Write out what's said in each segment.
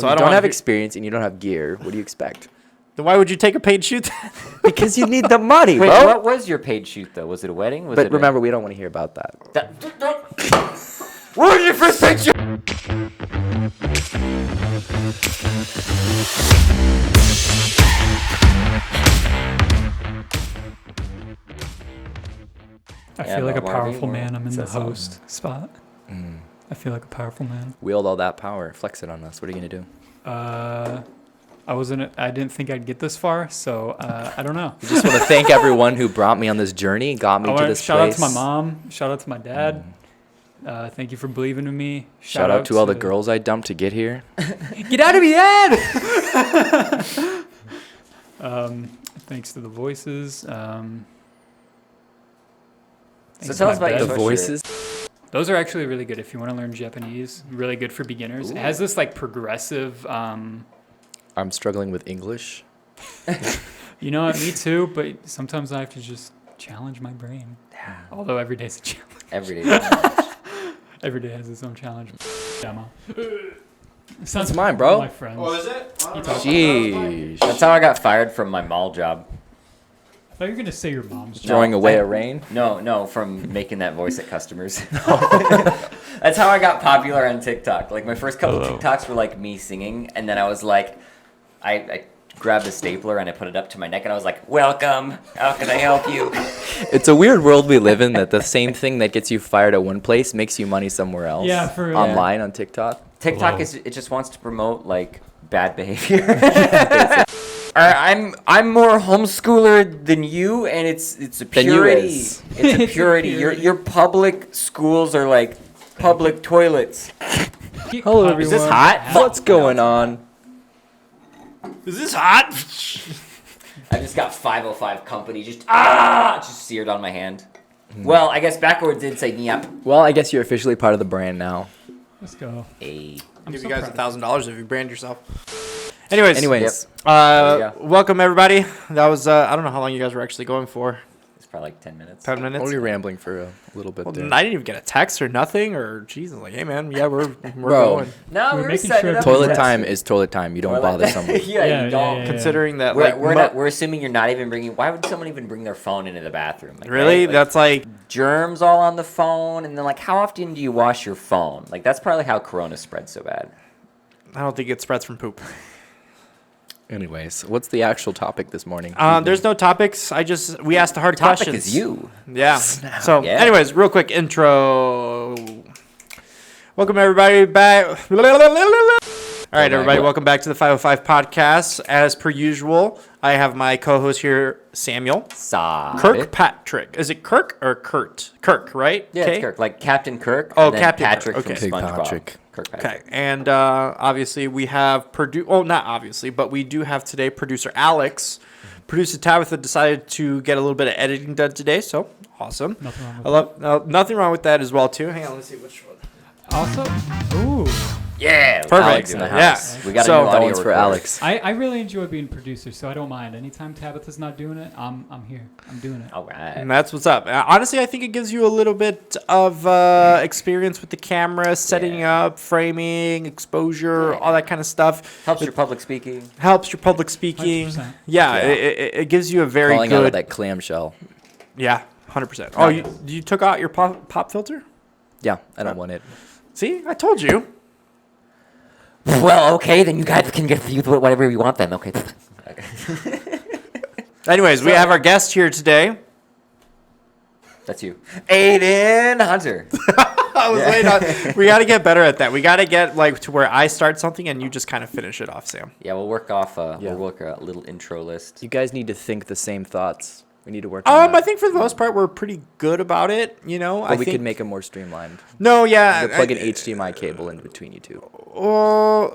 So I don't have experience and you don't have gear. What do you expect? Then why would you take a paid shoot? Because you need the money, Wait, bro. what was your paid shoot though? Was it a wedding? Was But it remember, we don't want to hear about that. What was your first paid shoot? I feel like a powerful man. I'm in the host spot. I feel like a powerful man. Wield all that power. Flex it on us. What are you going to do? I didn't think I'd get this far, so I don't know. I just want to thank everyone who brought me on this journey, got me to this shout place. Shout out to my mom. Shout out to my dad. Thank you for believing in me. Shout out to all the girls I dumped to get here. Get out of me, Dad! Thanks to the voices. So tell us about the voices. Those are actually really good if you want to learn Japanese. Really good for beginners. Ooh. It has this like progressive. I'm struggling with English. You know what? Me too. But sometimes I have to just challenge my brain. Yeah. Although every day's a challenge. Every day. Every day has its own challenge. Yeah, Mom. That's mine, bro. My friends. Oh, is it? Jeez. That's how I got fired from my mall job. I thought you were going to say your mom's job. Throwing away a rain? No, from making that voice at customers. That's how I got popular on TikTok. Like, my first couple TikToks were, like, me singing, and then I was like, I grabbed a stapler and I put it up to my neck, and I was like, welcome, how can I help you? It's a weird world we live in that the same thing that gets you fired at one place makes you money somewhere else. Yeah, for real. Online on TikTok. TikTok it just wants to promote, like, bad behavior. I'm more homeschooler than you, and it's a purity. It's a purity. Your public schools are like public toilets. Hello, everyone. Is this hot? What's going on? Is this hot? I just got 505 company just seared on my hand. Well, I guess backwards did say yep. Well, I guess you're officially part of the brand now. Let's go. Hey. I'll give you guys $1,000 if you brand yourself. Anyways, Yep. Welcome everybody. That was I don't know how long you guys were actually going for. It's probably like 10 minutes. 10 minutes. Only rambling for a little bit there. I didn't even get a text or nothing or Jesus, like, hey man, yeah, we're Bro. going. No, We're we're making setting sure it up. Toilet time is toilet time. You don't bother someone. Yeah, you don't. Yeah. Considering that We're assuming you're not even bringing. Why would someone even bring their phone into the bathroom? Like, really? right? Like, That's like germs all on the phone, and then like, how often do you wash your phone? Like, that's probably how Corona spreads so bad. I don't think it spreads from poop. Anyways, what's the actual topic this morning? There's no topics. We asked the hard Topic questions. is you. Yeah. So, Yeah. anyways, real quick intro. Welcome everybody back. All right, everybody, welcome back to the 505 podcast. As per usual, I have my co-host here, Samuel. Kirkpatrick. Is it Kirk or Kurt? Kirk, right? Yeah, it's Kirk. Like Captain Kirk. Oh, and then Captain Patrick Kirk. from Okay. SpongeBob. Patrick. Kirkpatrick. Okay, and obviously we have not obviously, but we do have today producer Alex. Producer Tabitha decided to get a little bit of editing done today, so awesome. Nothing wrong with Nothing wrong with that as well too. Hang on, let's see which one. Also, ooh. Yeah, Perfect. Alex in the house. Yeah. We got So- a new That audio one's for recorder. Alex. I really enjoy being producer, so I don't mind. Anytime Tabitha's not doing it, I'm here. I'm doing it. All right. And that's what's up. Honestly, I think it gives you a little bit of experience with the camera, setting up, framing, exposure, all that kind of stuff. Helps your public speaking. Helps your public speaking. 100%. Yeah, it gives you a very Calling out of good. that clamshell. Yeah, 100%. Oh, you took out your pop filter? Yeah, I don't want it. See, I told you. Well, okay, then you guys can get whatever you want then. Okay. Anyways, we have our guest here today. That's you. Aidan Hunter. I was waiting on. We got to get better at that. We got to get like to where I start something and you just kind of finish it off, Sam. Yeah, we'll work off a little intro list. You guys need to think the same thoughts. We need to work on that. I think for the most part we're pretty good about it. You know, But we think could make them more streamlined. No, yeah. You could plug an HDMI cable in between you two. Oh,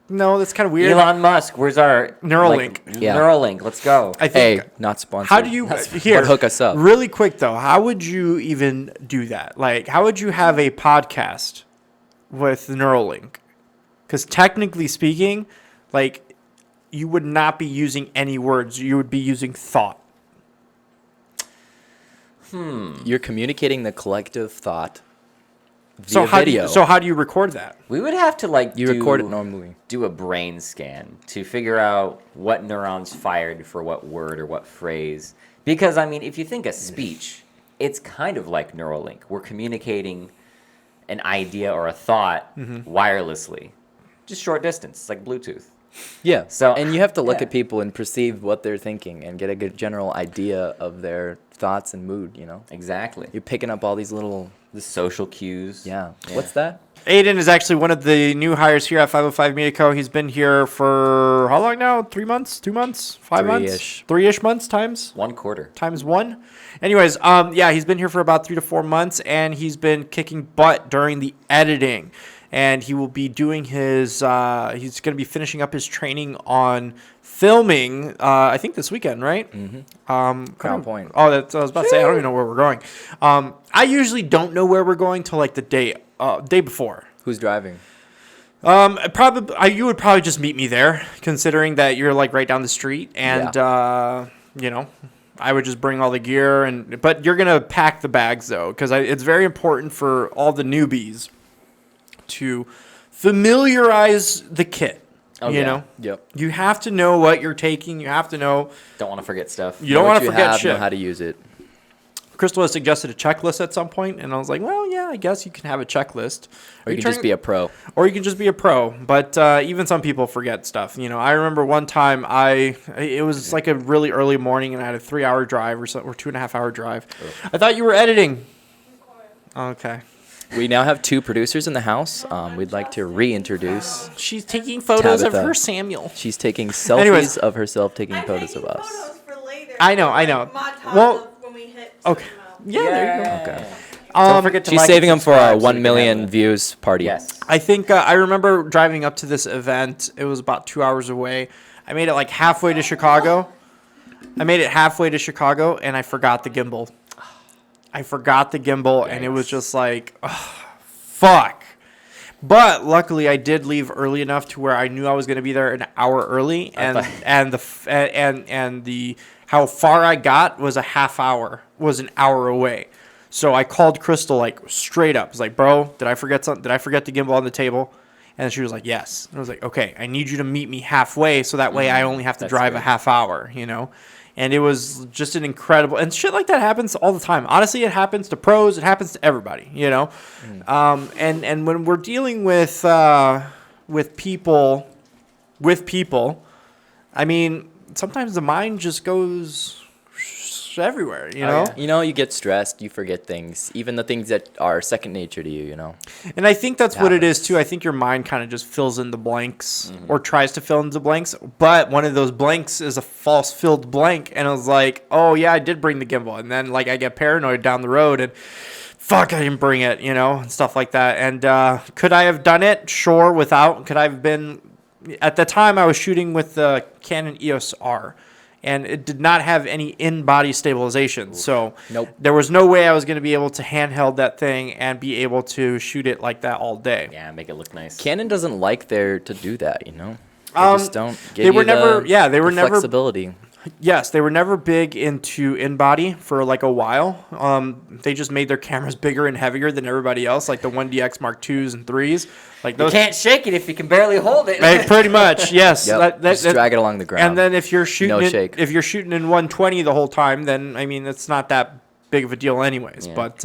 no, that's kind of weird. Elon Musk, where's our Neuralink. Yeah. Neuralink, let's go. I think. Hey, not sponsored. How do you here? But hook us up. Really quick though, how would you even do that? Like, how would you have a podcast with Neuralink? Because technically speaking, like, you would not be using any words. You would be using thought. You're communicating the collective thought So via how video. do you record that? We would have to like You record it normally. do a brain scan to figure out what neurons fired for what word or what phrase. Because I mean, if you think of speech, it's kind of like Neuralink. We're communicating an idea or a thought wirelessly, just short distance. It's like Bluetooth. Yeah. So- and you have to look yeah. at people and perceive what they're thinking and get a good general idea of their thoughts and mood, you know? Exactly. You're picking up all these little, The social cues. yeah. What's that? Aidan is actually one of the new hires here at 505 Media Co. He's been here for how long now? 3 months? 2 months? 5 months? Three-ish. 3-ish months times? 1/4. Times 1. Anyways, yeah, he's been here for about 3 to 4 months, and he's been kicking butt during the editing. And he will be doing his, he's going to be finishing up his training on filming, I think this weekend, right? Crown Point. Oh, that's what I was about to say. I don't even know where we're going. I usually don't know where we're going till like the day before. Who's driving? You would probably just meet me there, considering that you're like right down the street, and you know, I would just bring all the gear, but you're gonna pack the bags though, because it's very important for all the newbies to familiarize the kit. Oh, you yeah. know, Yep. you have to know what you're taking. You have to know. Don't want to forget stuff. You don't Know want what to you forget have, shit. know how to use it. Crystal has suggested a checklist at some point, and I was like, well, yeah, I guess you can have a checklist. Or you can just be a pro. Or you can just be a pro. But even some people forget stuff. You know, I remember one time it was like a really early morning, and I had a 3-hour drive or 2.5-hour drive. I thought you were editing. Okay. We now have 2 producers in the house. We'd like to reintroduce. She's taking photos of Tabitha. her Samuel. She's taking selfies Anyways. of herself taking I'm photos taking of us. photos for later. I know. Montage Well, of when we hit okay. certain amount. Yeah, there you go. Okay. Don't forget to She's like saving and them for our subscribe so 1 we can million have views party. Yes. I think I remember driving up to this event. It was about 2 hours away. I made it like halfway to Chicago. And I forgot the gimbal. And it was just like, fuck. But luckily, I did leave early enough to where I knew I was going to be there an hour early, and how far I got was an hour away. So I called Crystal like straight up. I was like, bro, did I forget something? Did I forget the gimbal on the table? And she was like, yes. And I was like, okay, I need you to meet me halfway, so that way I only have to That's drive a great. half hour, you know? And it was just an incredible, and shit like that happens all the time. Honestly, it happens to pros. It happens to everybody, you know? And when we're dealing with people, I mean, sometimes the mind just goes everywhere, you know? yeah. You know, you get stressed, you forget things, even the things that are second nature to you, you know? And I think that's what it is Happens. too. I think your mind kind of just fills in the blanks or tries to fill in the blanks. But one of those blanks is a false filled blank. And I was like, oh, yeah, I did bring the gimbal. And then like I get paranoid down the road and fuck, I didn't bring it, you know, and stuff like that. And could I have done it? Sure. Could I have been? At the time, I was shooting with the Canon EOS R. And it did not have any in-body stabilization. So Nope. there was no way I was going to be able to handheld that thing and be able to shoot it like that all day. Yeah, make it look nice. Canon doesn't like there to do that, you know? They just don't give they were you never- the, yeah, they were the never- flexibility. Yes, they were never big into in-body for like a while. They just made their cameras bigger and heavier than everybody else, like the 1DX Mark IIs and 3s. Like You those, can't shake it if you can barely hold it. pretty much, yes. Yep. Just drag it along the ground. And then if you're shooting, shake. if you're shooting in 120 the whole time, then I mean it's not that big of a deal, anyways. Yeah. But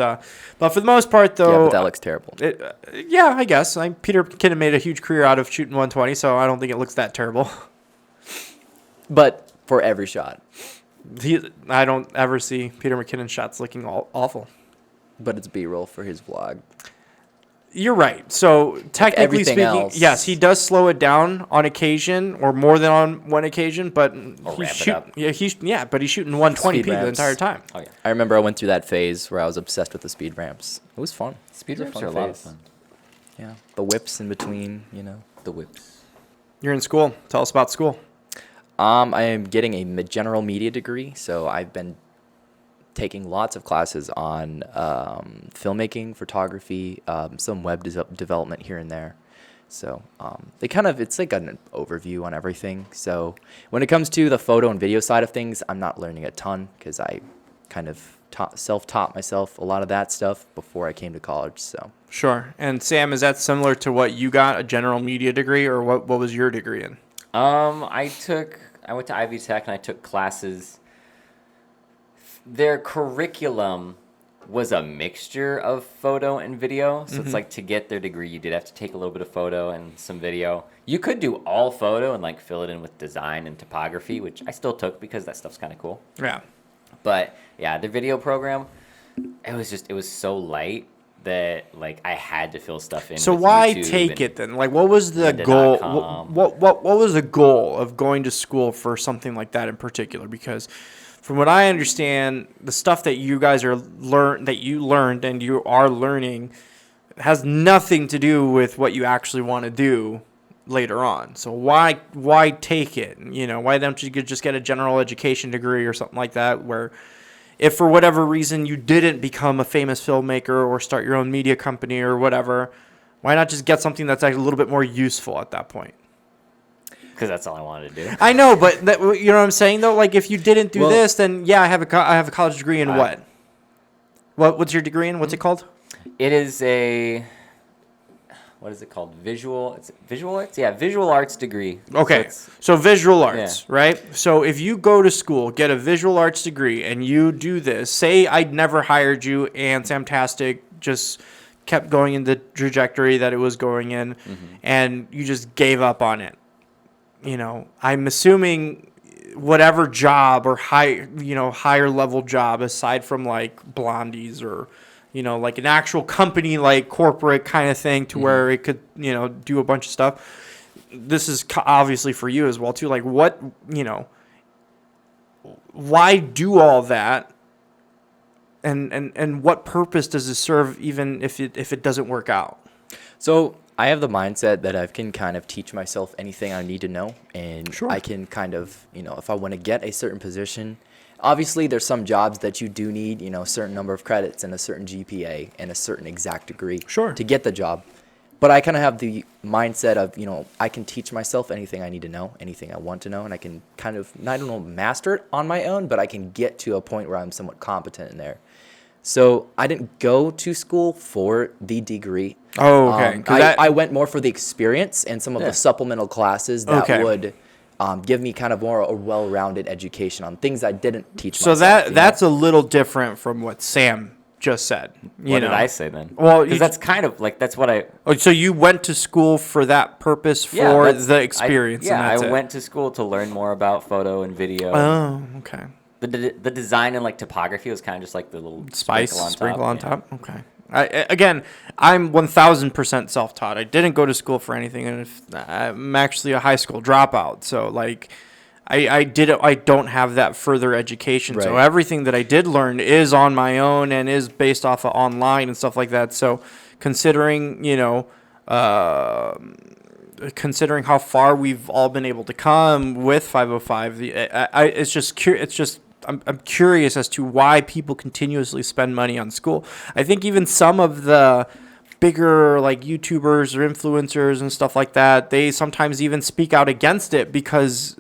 for the most part, yeah, though, but that looks terrible. yeah, I guess Peter Kinnan made a huge career out of shooting 120, so I don't think it looks that terrible. But for every shot. I don't ever see Peter McKinnon shots looking awful. But it's B-roll for his vlog. You're right. So technically everything speaking, else. yes, he does slow it down on occasion, or more than on one occasion. But ramp it up. but he's shooting 120p Speed the ramps. entire time. Oh, yeah. I remember I went through that phase where I was obsessed with the speed ramps. It was fun. Speed It was ramps are a lot of fun. Yeah. The whips in between, you know. The whips. You're in school. Tell us about school. I am getting a general media degree, so I've been taking lots of classes on filmmaking, photography, some web development here and there. So it's like an overview on everything. So when it comes to the photo and video side of things, I'm not learning a ton because I kind of self-taught myself a lot of that stuff before I came to college. So Sure. And Sam, is that similar to what you got, a general media degree, or what was your degree in? I went to Ivy Tech and I took classes. Their curriculum was a mixture of photo and video. So it's like to get their degree, you did have to take a little bit of photo and some video. You could do all photo and like fill it in with design and topography, which I still took because that stuff's kind of cool. Yeah. But yeah, the video program, it was so light that like I had to fill stuff in. So with why YouTube take and it then? Like, what was the goal? What was the goal of going to school for something like that in particular? Because from what I understand, the stuff that you guys learned and you are learning has nothing to do with what you actually want to do later on. So why take it? You know, why don't you just get a general education degree or something like that, where if for whatever reason you didn't become a famous filmmaker or start your own media company or whatever, why not just get something that's like a little bit more useful at that point? because that's all I wanted to do. I know, but you know what I'm saying though. Like if you didn't do this, then yeah, I have a college degree in what? What's your degree in? What's it called? It is what is it called? Visual arts? Yeah, visual arts degree. Okay, so visual arts, right? So if you go to school, get a visual arts degree, and you do this, say I'd never hired you and Samtastic just kept going in the trajectory that it was going in, and you just gave up on it. You know, I'm assuming whatever job or higher level job aside from like Blondie's or, you know, like an actual company, like corporate kind of thing to where it could, you know, do a bunch of stuff. This is obviously for you as well too. Like what, you know, why do all that? And what purpose does it serve even if it doesn't work out? So I have the mindset that I can kind of teach myself anything I need to know, and I can kind of, you know, if I want to get a certain position, obviously there's some jobs that you do need, you know, a certain number of credits and a certain GPA and a certain exact degree to get the job. But I kind of have the mindset of, you know, I can teach myself anything I need to know, anything I want to know, and I can kind of, I don't know, master it on my own, but I can get to a point where I'm somewhat competent in there. So I didn't go to school for the degree. Oh, okay. I went more for the experience and some of the supplemental classes that would give me kind of more a well-rounded education on things I didn't teach myself. So that's a little different from what Sam just said. What did I say then? Well, because that's kind of like that's what I. Oh, so you went to school for that purpose for the experience? I went to school to learn more about photo and video. Oh, okay. The design and like topography was kind of just like the little sprinkle on top. Okay. Again, I'm 1,000% self-taught. I didn't go to school for anything, and I'm actually a high school dropout. So like, I don't have that further education. So everything that I did learn is on my own and is based off of online and stuff like that. So considering, you know, considering how far we've all been able to come with 505, I'm curious as to why people continuously spend money on school. I think even some of the bigger like YouTubers or influencers and stuff like that, they sometimes even speak out against it because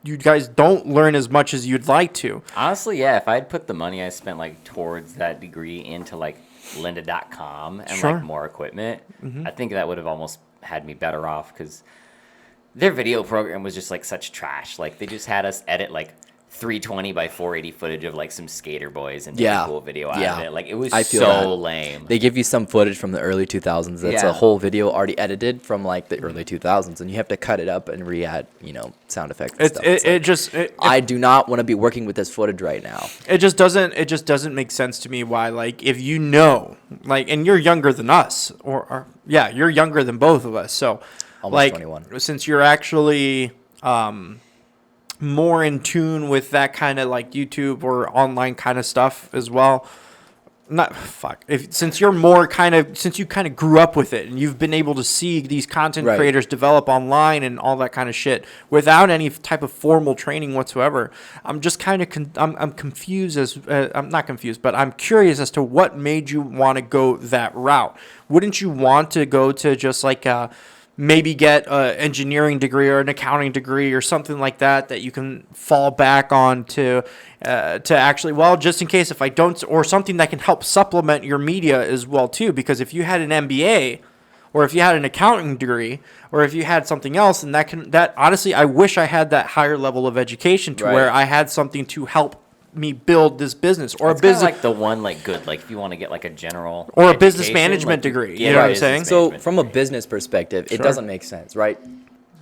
you guys don't learn as much as you'd like to. Honestly, yeah, if I'd put the money I spent like towards that degree into like lynda.com and like more equipment, I think that would have almost had me better off because their video program was just like such trash. Like they just had us edit like 320 by 480 footage of like some skater boys and make a cool video out of it. Like it was so lame. They give you some footage from the early 2000s. That's a whole video already edited from like the early 2000s, and you have to cut it up and re-add, you know, sound effects and stuff. I do not want to be working with this footage right now. It just doesn't make sense to me why, like, if you know, like, and you're younger than us, or you're younger than both of us. So almost like 21. Since you're actually more in tune with that kind of like YouTube or online kind of stuff as well. Since you kind of grew up with it and you've been able to see these content creators develop online and all that kind of shit without any type of formal training whatsoever, I'm just kind of I'm confused I'm not confused, but I'm curious as to what made you want to go that route. Wouldn't you want to go to just like a maybe get an engineering degree or an accounting degree or something like that you can fall back on to actually, well, just in case if I don't, or something that can help supplement your media as well too. Because if you had an MBA, or if you had an accounting degree, or if you had something else, and that honestly, I wish I had that higher level of education to where I had something to help me build this business, or It's a business, like the one like good, like if you want to get like a general or a business education, management like, degree. get You know a what I'm business saying? So management from a degree. business perspective, it doesn't make sense, right?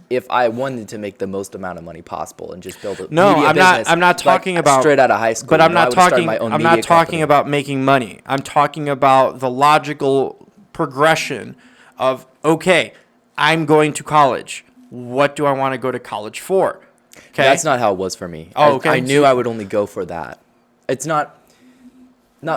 If I wanted to make the most amount of money possible and just build a No, media I'm business, not talking about straight out of high school. But I'm I not would've started talking. my own I'm media not talking company. about making money. I'm talking about the logical progression of, okay, I'm going to college. What do I want to go to college for? Okay, That's not how it was for me. Oh, okay. I knew I would only go for that. It's not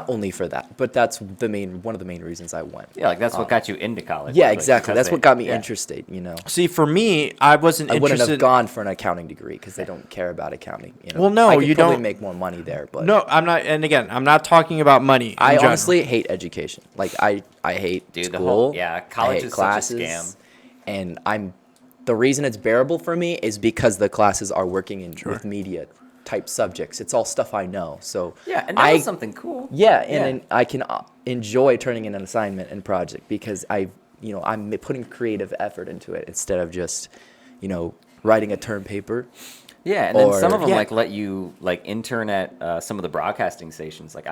only for that, but that's one of the main reasons I went. Yeah, like that's what got you into college. Yeah, like, exactly. because That's what got me yeah. interested. See, for me, I wasn't I wouldn't interested. have gone for an accounting degree because they don't care about accounting. Well, no, I could you probably don't- make more money there, but No, I'm not. And again, I'm not talking about money. in I general. honestly hate education. Like I hate Dude, the school. whole- yeah, college I hate is such a classes, scam. and the reason it's bearable for me is because the classes are working with media type subjects. It's all stuff I know. So Yeah, and that was something cool. Yeah, and then I can enjoy turning in an assignment and project because I'm putting creative effort into it instead of just, writing a term paper. Yeah, and then some Or- of them Yeah. like let you like intern at some of the broadcasting stations. Like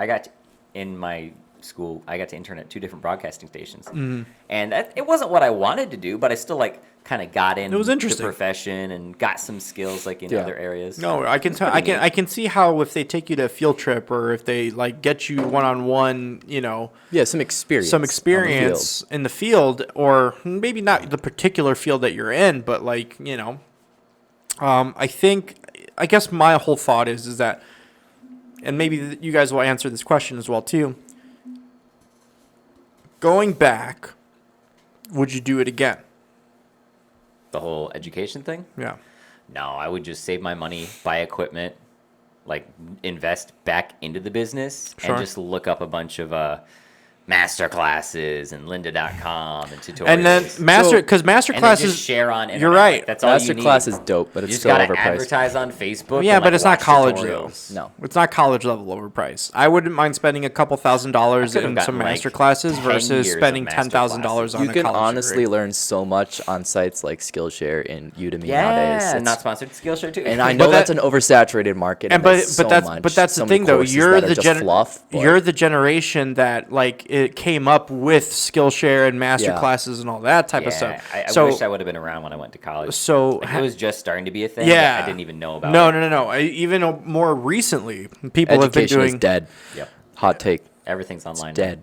in my school, I got to intern at 2 different broadcasting stations, and it wasn't what I wanted to do, but I still like kind of got in. It was interesting. The profession and got some skills like in Yeah. other areas. No, I can tell. pretty neat. I can see how if they take you to a field trip or if they like get you one on one, Yeah, some experience. some on the field. experience in the field, or maybe not the particular field that you're in, but like I guess my whole thought is that, and maybe you guys will answer this question as well too. Going back, would you do it again? The whole education thing. Yeah. No, I would just save my money, buy equipment, like invest back into the business, Sure. and just look up a bunch of master classes and lynda.com and tutorials. And then master and then classes. just share on internet. You're right. Like, that's all Master you need. class is dope, but You it's just still gotta overpriced. advertise on Facebook. Yeah, and, but like, it's not watch college tutorials. though. No. It's not college level overpriced. I wouldn't mind spending a couple $1,000s could've in gotten, some like, master classes 10 versus years of spending master $10,000 on You a can college honestly degree. learn so much on sites like Skillshare and Udemy Yeah, nowadays. and It's- not sponsored Skillshare too. And I know But that's that- an oversaturated market. And there's so that's much, but that's so the many thing though. courses You're that are the just fluff. but- you're the generation that like it came up with Skillshare and master Yeah. classes and all that type of Yeah, stuff. I so wish I would have been around when I went to college. so Like, it was just starting to be a thing. yeah, but I didn't even know about no, it. no. Even more recently, people have been Education is doing. dead. Yep. Hot take. Everything's online. Dead.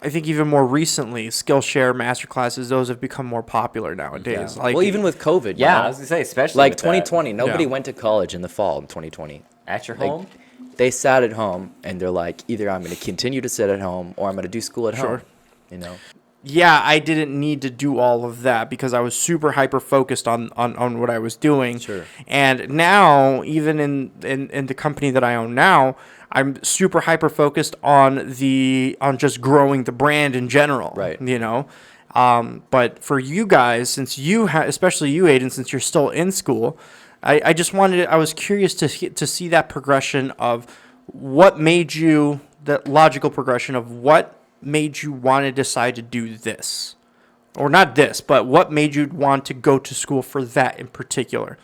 I think even more recently, Skillshare master classes, those have become more popular nowadays. Like Well, even with COVID. Yeah, you know? I was gonna say, especially like with that. 2020, nobody Yeah. went to college in the fall in 2020. At your Like, home. they sat at home and they're like, either I'm going to continue to sit at home or I'm going to do school at home. You know, yeah, I didn't need to do all of that because I was super hyper focused on what I was doing. Sure. And now, even in the company that I own now, I'm super hyper focused on just growing the brand in general. Right. But for you guys, since you especially you, Aidan, since you're still in school, I was curious to see that progression of what made you, that logical progression of what made you want to decide to do this, or not this, but what made you want to go to school for that in particular.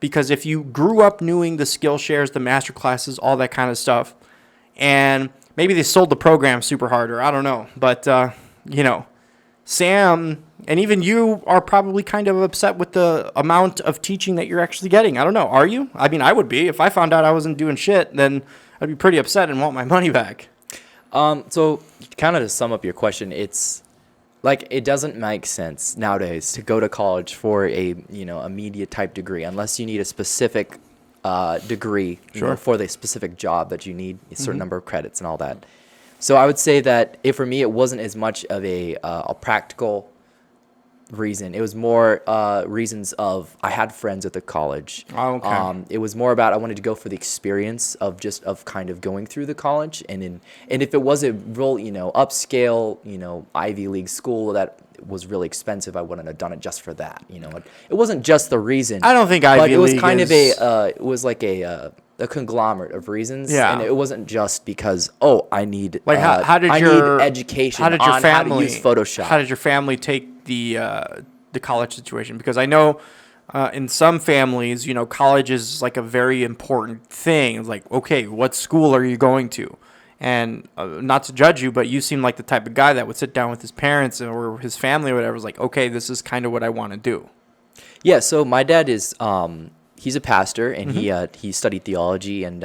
Because if you grew up knowing the Skillshares, the master classes, all that kind of stuff, and maybe they sold the program super hard, or I don't know, but Sam and even you are probably kind of upset with the amount of teaching that you're actually getting. I don't know. Are you? I mean, I would be. If I found out I wasn't doing shit, then I'd be pretty upset and want my money back. so kind of to sum up your question, it's like it doesn't make sense nowadays to go to college for a media type degree unless you need a specific degree Sure. for the specific job that you need a certain number of credits and all that. So I would say that for me it wasn't as much of a practical reason. It was more reasons of I had friends at the college. Oh, okay. It was more about I wanted to go for the experience of kind of going through the college, and if it was a real upscale Ivy League school that was really expensive, I wouldn't have done it just for that. It wasn't just the reason. I don't think but Ivy it was League kind is... of it was like a conglomerate of reasons. Yeah. And it wasn't just because I need Like how did I your need education how did your on family how to use Photoshop. How did your family take the college situation? Because I know in some families, college is like a very important thing. It's like, okay, what school are you going to? And not to judge you, but you seem like the type of guy that would sit down with his parents or his family or whatever. Was like, okay, this is kind of what I want to do. Yeah. So my dad is he's a pastor, and he studied theology and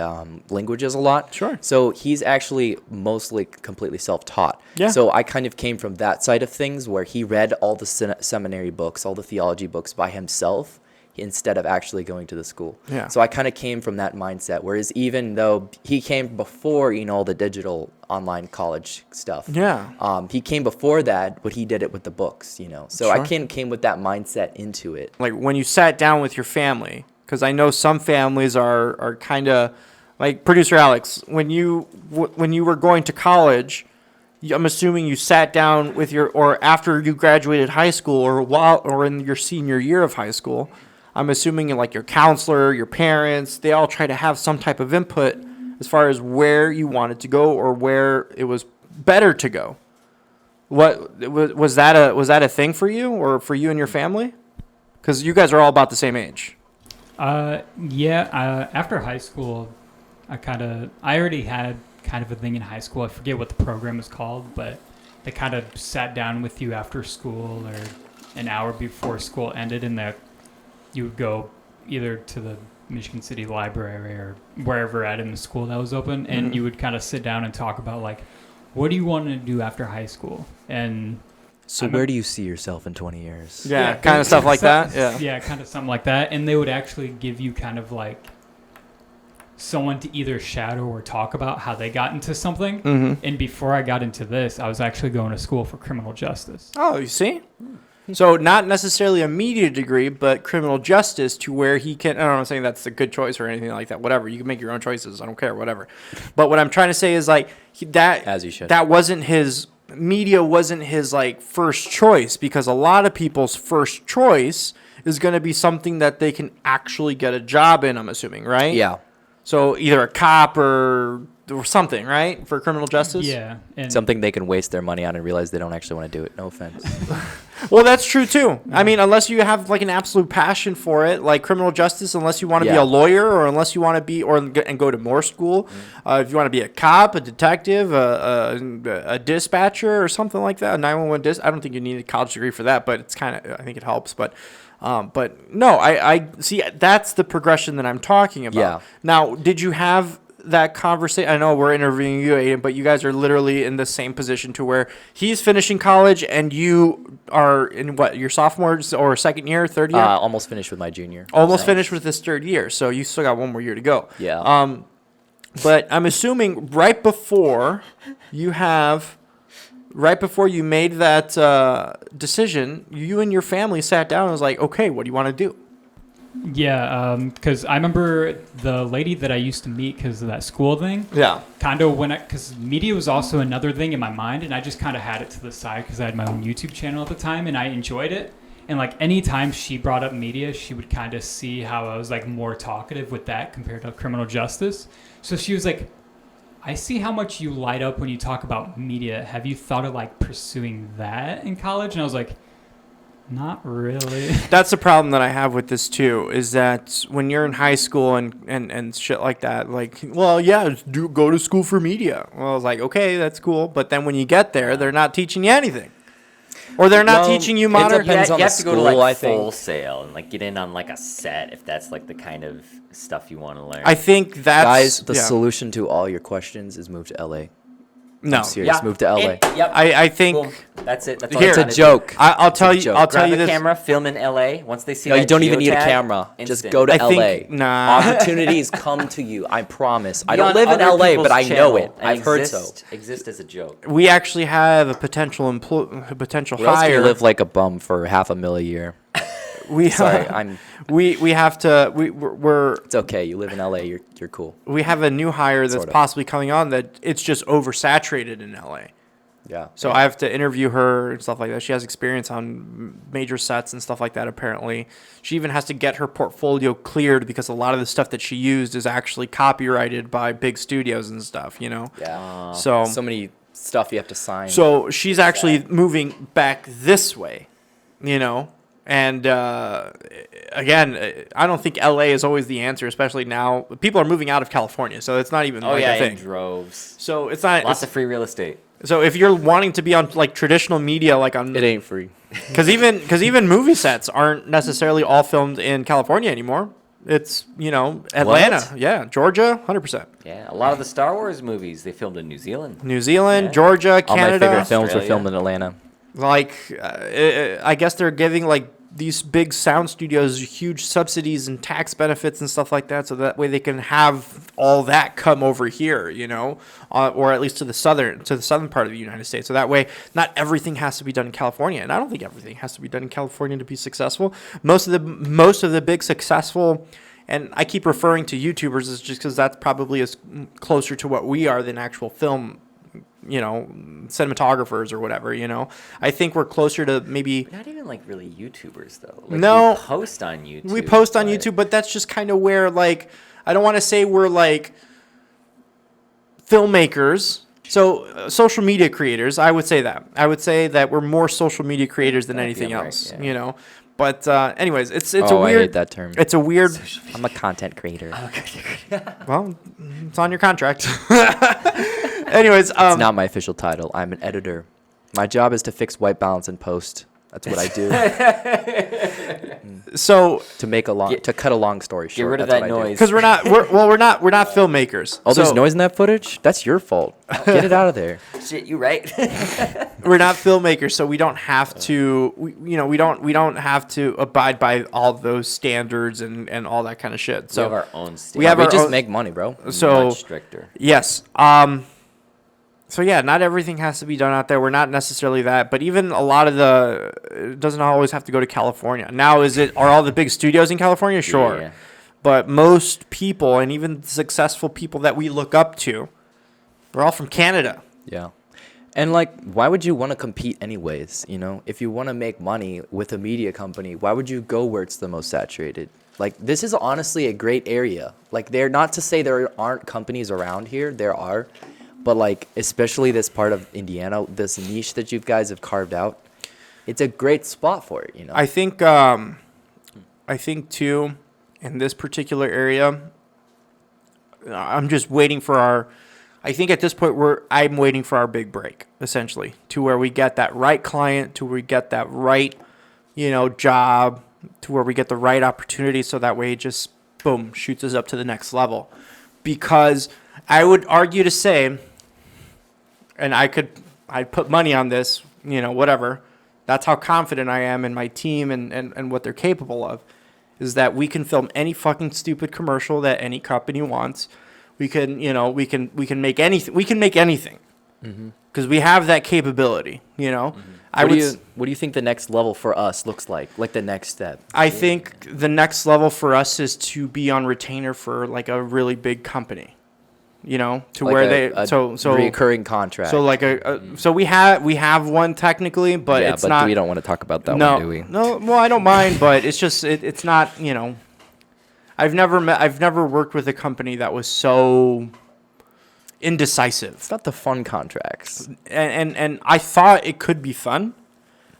languages a lot. Sure. So he's actually mostly completely self-taught. Yeah. So I kind of came from that side of things where he read all the seminary books, all the theology books by himself instead of actually going to the school. Yeah. So I kind of came from that mindset. Whereas even though he came before, all the digital online college stuff. Yeah. He came before that, but he did it with the books, So I Sure. came with that mindset into it. Like when you sat down with your family, because I know some families are kind of like producer Alex. When you were going to college, I'm assuming you sat down with or after you graduated high school or in your senior year of high school. I'm assuming like your counselor, your parents, they all try to have some type of input as far as where you wanted to go or where it was better to go. What was that a thing for you or for you and your family? Because you guys are all about the same age. Yeah. After high school, I already had kind of a thing in high school. I forget what the program is called, but they kind of sat down with you after school or an hour before school ended, and that you would go either to the Michigan City Library or wherever at in the school that was open, and you would kind of sit down and talk about like, what do you want to do after high school? And So where do you see yourself in 20 years? Yeah, kind of stuff like that. Yeah. Yeah, kind of something like that. And they would actually give you kind of like someone to either shadow or talk about how they got into something. Mm-hmm. And before I got into this, I was actually going to school for criminal justice. Oh, you see? So not necessarily a media degree, but criminal justice to where he can. I don't know, I'm saying that's a good choice or anything like that. Whatever, you can make your own choices. I don't care, whatever. But what I'm trying to say is like As you should. That wasn't his media. Wasn't his like first choice, because a lot of people's first choice is going to be something that they can actually get a job in. I'm assuming, right? Yeah. So either a cop or something, right, for criminal justice. Yeah. And Something they can waste their money on and realize they don't actually want to do it. No offense. Well, that's true too. I mean, unless you have like an absolute passion for it, like criminal justice, unless you want to be Yeah. a lawyer or unless you want to be and go to more school, if you want to be a cop, a detective, a dispatcher or something like that, a 911 I don't think you need a college degree for that, but it's kind of, I think it helps. But no, I see that's the progression that I'm talking about. Yeah. Now, did you have that conversation? I know we're interviewing you, Aidan, but you guys are literally in the same position to where he's finishing college and you are in what, your sophomore or second year, third year? Almost finished with my junior. Almost so. finished with this third year, so you still got one more year to go. Yeah. But I'm assuming right before you made that decision, you and your family sat down and was like, okay, what do you want to do? yeah, because I remember the lady that I used to meet because of that school thing. Yeah. Kind of because media was also another thing in my mind, and I just kind of had it to the side because I had my own YouTube channel at the time, and I enjoyed it. And like anytime she brought up media, she would kind of see how I was like more talkative with that compared to criminal justice. So she was like, I see how much you light up when you talk about media. Have you thought of like pursuing that in college? And I was like, not really. That's the problem that I have with this too, is that when you're in high school and shit like that, like, well, yeah, go to school for media. Well, I was like, okay, that's cool. But then when you get there, they're not teaching you anything. Or they're not teaching you modern. depends on you the have to go to school, I like think. Full Sail and like get in on like a set if that's like the kind of stuff you want to learn. I think that's... Guys, the yeah. solution to all your questions is move to LA. No. I'm serious. Move to LA. Yep. I think Boom. That's it. That's all Here- you It's a gotta do. joke. I'll tell you. joke. I'll tell Grab you a this. camera, film in LA. Once they see No, that you don't even need a geotag, camera. Just instant. go to I LA. think nah. Opportunities come to you. I promise. I Be don't on live in other LA, but people's I know channel it. and I've heard so. Exist as a joke. We actually have a potential potential Where else can you hire. live like a bum for $500,000 a year? We Sorry, I'm. we have to we're It's okay. You live in LA. You're cool. we have a new hire that's Sort of. possibly coming on that it's just oversaturated in LA. Yeah. So I have to interview her and stuff like that. She has experience on major sets and stuff like that, apparently. She even has to get her portfolio cleared because a lot of the stuff that she used is actually copyrighted by big studios and stuff, you know? Yeah. So many stuff you have to sign. so she's actually moving back this way, you know? And again, I don't think LA is always the answer, especially now. People are moving out of California, so it's not even Oh like yeah, a in thing. droves. So it's not. Lots of free real estate. So if you're wanting to be on like traditional media, like on it ain't free. because even movie sets aren't necessarily all filmed in California anymore. It's Atlanta, What? yeah, Georgia, 100%. Yeah, a lot of the Star Wars movies they filmed in New Zealand. New Zealand, Yeah. Georgia, All my Canada. favorite films were Australia. filmed in Atlanta. Like I guess they're giving like these big sound studios huge subsidies and tax benefits and stuff like that, so that way they can have all that come over here, or at least to the southern part of the United States. So that way, not everything has to be done in California, and I don't think everything has to be done in California to be successful. Most of the big successful. And I keep referring to YouTubers is just because that's probably as closer to what we are than actual film, cinematographers or whatever, I think we're closer to maybe. Not even like really YouTubers though. Like, No. we post on YouTube. We post on but- YouTube, but that's just kind of where, like, I don't want to say we're like filmmakers. So social media creators, I would say that. I would say that we're more social media creators than Might be anything right, else, yeah. But anyways, it's a Oh, I weird. hate that term. It's a weird. I'm a content creator. Well, it's on your contract. Anyways, It's not my official title. I'm an editor. My job is to fix white balance in post. That's what I do. so To cut a long story short. Get rid of that's that what I do. noise. because we're not filmmakers. Oh, there's So, noise in that footage? That's your fault. Get it out of there. Shit, you right. We're not filmmakers, so we don't have to. We don't have to abide by all those standards and all that kind of shit. So we have our own standards. we have We our just own- make money, bro. so much stricter. yes. So yeah, not everything has to be done out there. We're not necessarily that, but even a lot of it doesn't always have to go to California. Now, are all the big studios in California? Sure. Yeah. But most people, and even successful people that we look up to, they're all from Canada. Yeah. And why would you want to compete anyways? If you want to make money with a media company, why would you go where it's the most saturated? This is honestly a great area. They're not to say there aren't companies around here. There are. But especially this part of Indiana, this niche that you guys have carved out, it's a great spot for it, I think too, in this particular area, I'm just waiting for I think at this point I'm waiting for our big break, essentially, to where we get that right client, to where we get that right, job, to where we get the right opportunity, so that way it just boom shoots us up to the next level. Because I would argue to say, and I'd put money on this, whatever. That's how confident I am in my team and what they're capable of, is that we can film any fucking stupid commercial that any company wants. We can make anything. We can make anything because we have that capability. What do you think the next level for us looks like? The next step? I think the next level for us is to be on retainer for a really big company. To where recurring contract. So we have one technically, but yeah, it's but not. we don't want to talk about that no, one, do we? no. Well, I don't mind, but it's just it's not. I've never worked with a company that was so indecisive. It's not the fun contracts. And I thought it could be fun,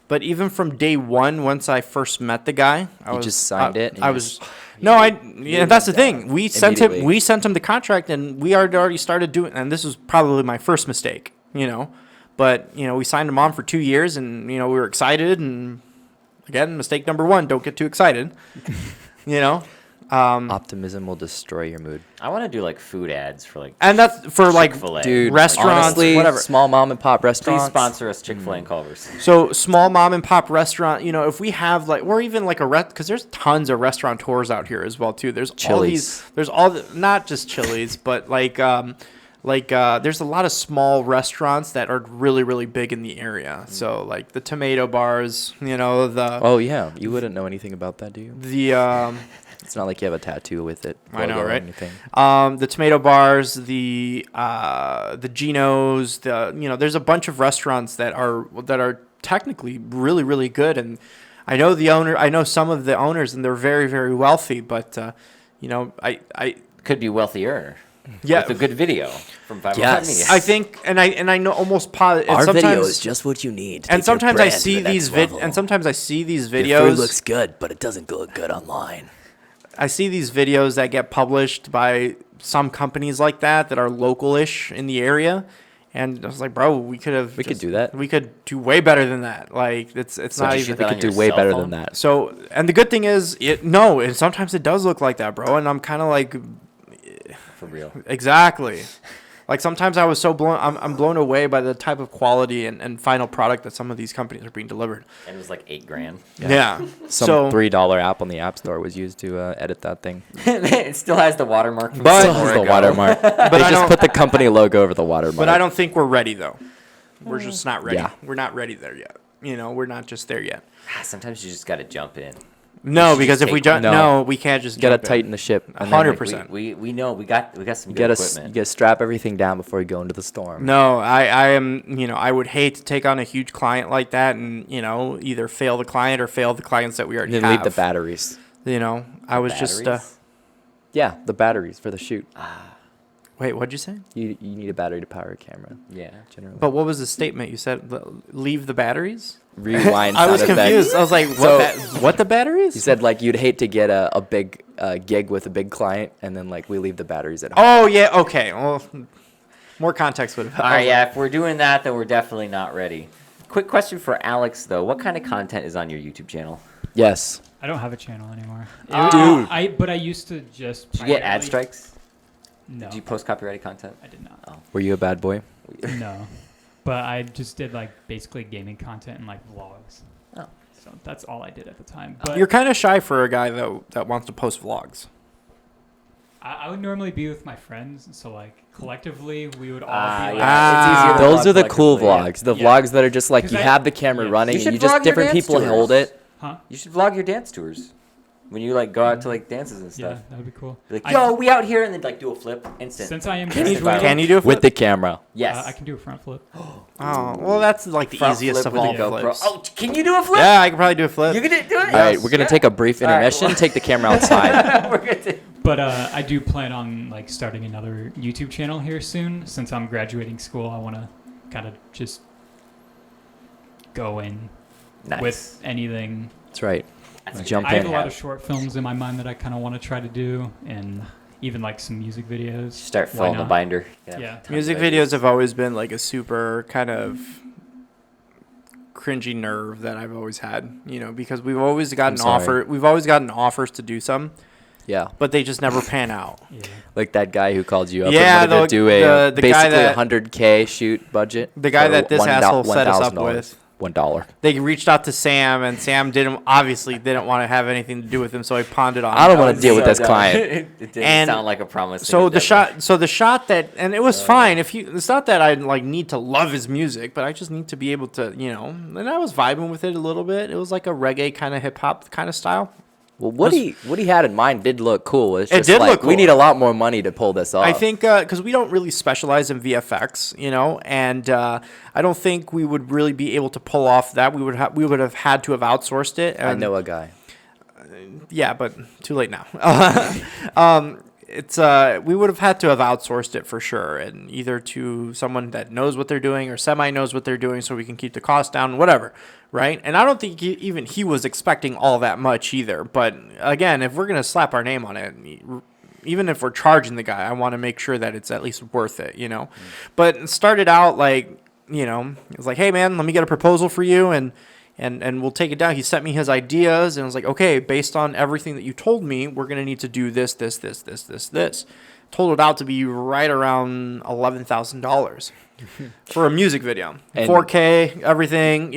but even from day one, once I first met the guy, just signed it and I you was. just- Yeah, that's the thing. We sent him. Immediately. We sent him the contract, and we had already started doing. And this was probably my first mistake, But we signed him on for 2 years, and we were excited. And again, mistake number one: don't get too excited, Optimism will destroy your mood. I want to do like food ads for like. And that's for like Chick-fil-A. Dude, restaurants, honestly, whatever. small mom and pop Please restaurants. sponsor us, Chick-fil-A and Culver's. So small mom and pop restaurant, if we have like, or even like because there's tons of restaurateurs out here as well too. There's Chili's. not just Chili's, but there's a lot of small restaurants that are really, really big in the area. So like the tomato bars, Oh yeah, you wouldn't know anything about that, do you? the It's not like you have a tattoo with it. I know, logo or right? anything. the tomato bars, the Geno's, there's a bunch of restaurants that are technically really, really good. And I know some of the owners, and they're very, very wealthy, but I Could be wealthier. yeah, With a good video from 505 Yes. Media. I think, and I know almost positive. Our video is just what you need. to and take your sometimes I brand to see the these next level. videos. Your food looks good, but it doesn't look good online. I see these videos that get published by some companies like that are local-ish in the area, and I was like, bro, we could do that. We could do way better than that. Like it's So not did you even. shoot that We on could do your way cell better phone? than that. So, and the good thing is, sometimes it does look like that, bro, and I'm kind of like, For real. exactly. Like sometimes I was so I'm blown away by the type of quality and final product that some of these companies are being delivered. And it was like $8,000. Yeah. Some So, $3 app on the App Store was used to edit that thing. It still has the watermark from But- Still somewhere has the ago. watermark. They I just don't- put the company logo over the watermark. but I don't think we're ready though. We're just not ready. Yeah. We're not ready there yet. We're not just there yet. Sometimes you just got to jump in. No, should because just if we take jump, one. no, we can't just gotta jump in. tighten the ship. and then, 100%. We know we got some You good gotta equipment. you gotta strap everything down before you go into the storm. No, I am, I would hate to take on a huge client like that and, either fail the client or fail the clients that we already And have. then leave the batteries. I was just, Batteries? Yeah, the batteries for the shoot. wait, what'd you say? You need a battery to power a camera. Yeah. Generally. But what was the statement? You said leave the batteries? Rewind. I was sound effects. confused. I was like, So- what the batteries? You said like you'd hate to get a big gig with a big client, and then like we leave the batteries at home. Oh, yeah, okay. Well, more context would have All right, yeah. If we're doing that, then we're definitely not ready. Quick question for Alex, though. What kind of content is on your YouTube channel? Yes. I don't have a channel anymore. Dude. But I used to just. Did you get ad primarily- strikes? No, Did you post copyrighted content? I did not. Were you a bad boy? No, but I just did like basically gaming content and like vlogs. Oh. So that's all I did at the time. But You're kind of shy for a guy that wants to post vlogs. I would normally be with my friends, so like collectively we would all Ah, be like, yeah. It's easier to Those vlog are the cool collectively, vlogs. The Yeah. vlogs that are just like 'Cause you I- have the camera yeah. running You and should you just vlog your different dance people tours. hold it. huh? You should vlog your dance tours. When you like go out to like dances and Yeah, stuff. that would be cool. Be like, I- yo, we out here, and then like do a flip, instant. Since I am Can you- graduating, Can you do a flip? With the camera. Yes. I can do a front flip. Oh, well, that's like the Front easiest flip of with all a GoPro. flips. Oh, can you do a flip? Yeah, I could probably do a flip. You can do it. All right, we're gonna take a brief All right, intermission. well- Take the camera outside. We're good to- But I do plan on like starting another YouTube channel here soon. Since I'm graduating school, I want to kind of just go in Nice. with anything. That's right. That's a good Jump I have in. a lot of short films in my mind that I kind of want to try to do, and even like some music videos. Start Why filling the not? binder. Yeah. tons Music of videos ideas. have always been like a super kind of cringy nerve that I've always had, because we've always gotten sorry. we've always gotten offers to do some, Yeah, but they just never pan out. Yeah. like that guy who called you up Yeah, and wanted to do a the guy basically that- 100K shoot budget. The guy for that this asshole set us up $1,000. with. $1. They reached out to Sam, and Sam obviously didn't want to have anything to do with him, so he pawned it on. I don't me. want to deal with this dumb. client. it didn't And sound like a promise. So the shot that, and it was fine. It's not that I like need to love his music, but I just need to be able to, and I was vibing with it a little bit. It was like a reggae kind of hip hop kind of style. Well, what he had in mind did look cool. It's It just did like look we cool. need a lot more money to pull this off. I think because we don't really specialize in VFX, and I don't think we would really be able to pull off that. We would have had to have outsourced it. I And, know a guy. Yeah, but too late now. We would have had to have outsourced it for sure, and either to someone that knows what they're doing or semi knows what they're doing, so we can keep the cost down, whatever, right? And I don't think even he was expecting all that much either. But again, if we're gonna slap our name on it, even if we're charging the guy, I want to make sure that it's at least worth it, But it started out like, it was like, hey man, let me get a proposal for you, and and we'll take it down. He sent me his ideas, and I was like, okay, based on everything that you told me, we're going to need to do this. Totaled out to be right around $11,000 for a music video. And 4K, everything,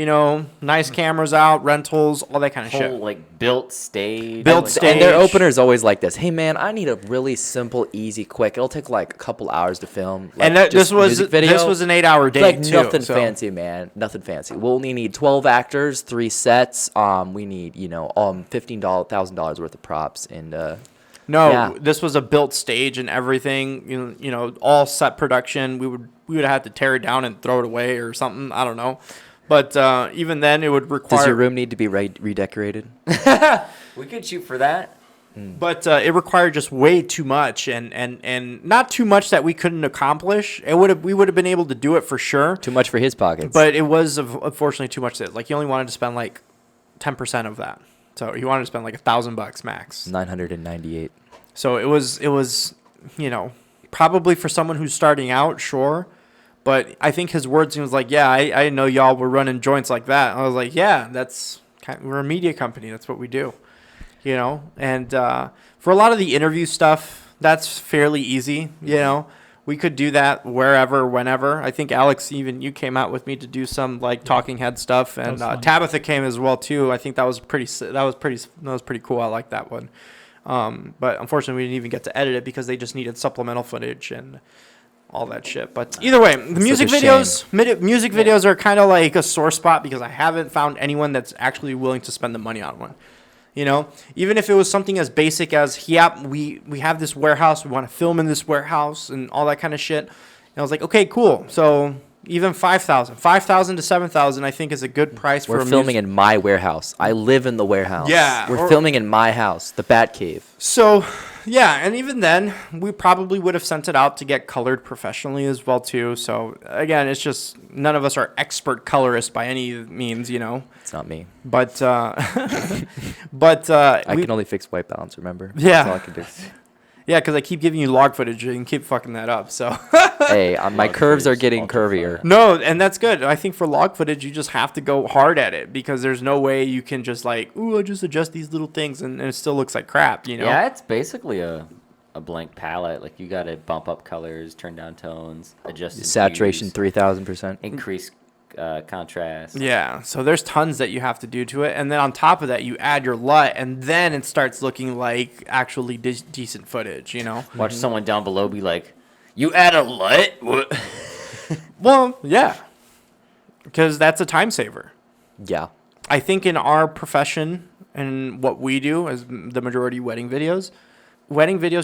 nice cameras out, rentals, all that kind of Whole shit. like built stage. Built like, stage. And their opener is always like this. Hey man, I need a really simple, easy, quick. It'll take like a couple hours to film. Like, And this just was music video. this was an 8-hour day Like too. nothing so. fancy, man. Nothing fancy. We'll only need 12 actors, 3 sets. We need $15,000 worth of props and No, Yeah. this was a built stage and everything. All set production. We would have had to tear it down and throw it away or something. I don't know, but even then, it would require. Does your room need to be redecorated? we could shoot for that. But it required just way too much, and not too much that we couldn't accomplish. We would have been able to do it for sure. Too much for his pockets. But it was unfortunately too much. Like he only wanted to spend like 10% of that, so he wanted to spend like $1,000 max. 998. So it was probably for someone who's starting out, sure. But I think his words, he was like, yeah, I didn't know y'all were running joints like that. I was like, yeah, we're a media company. That's what we do, And for a lot of the interview stuff, that's fairly easy, We could do that wherever, whenever. I think Alex, even you came out with me to do some like talking head stuff, and was fun. Tabitha came as well too. I think that was pretty cool. I like that one. But unfortunately, we didn't even get to edit it because they just needed supplemental footage and all that shit. But either way, the music videos are kind of like a sore spot because I haven't found anyone that's actually willing to spend the money on one. Even if it was something as basic as, we have this warehouse, we want to film in this warehouse and all that kind of shit. And I was like, okay, cool. So even $5,000 to $7,000, I think is a good price for We're filming in my warehouse. I live in the warehouse. Yeah, We're filming in my house, the Bat Cave. So, yeah, and even then, we probably would have sent it out to get colored professionally as well, too. So, again, it's just none of us are expert colorists by any means, It's not me. But, I can only fix white balance, remember? Yeah. That's all I can do. yeah, because I keep giving you log footage and keep fucking that up, so. Hey, my Log curves are footage, getting ultra curvier. No, and that's good. I think for log footage, you just have to go hard at it because there's no way you can just I just adjust these little things and it still looks like crap, Yeah, it's basically a blank palette. Like you got to bump up colors, turn down tones, adjust Saturation hues, 3,000%. increase contrast. Yeah, so there's tons that you have to do to it, and then on top of that, you add your LUT, and then it starts looking like actually decent footage, Watch someone down below be like, "You add a LUT?" What? Well, yeah, because that's a time saver. Yeah. I think in our profession and what we do as the majority wedding videos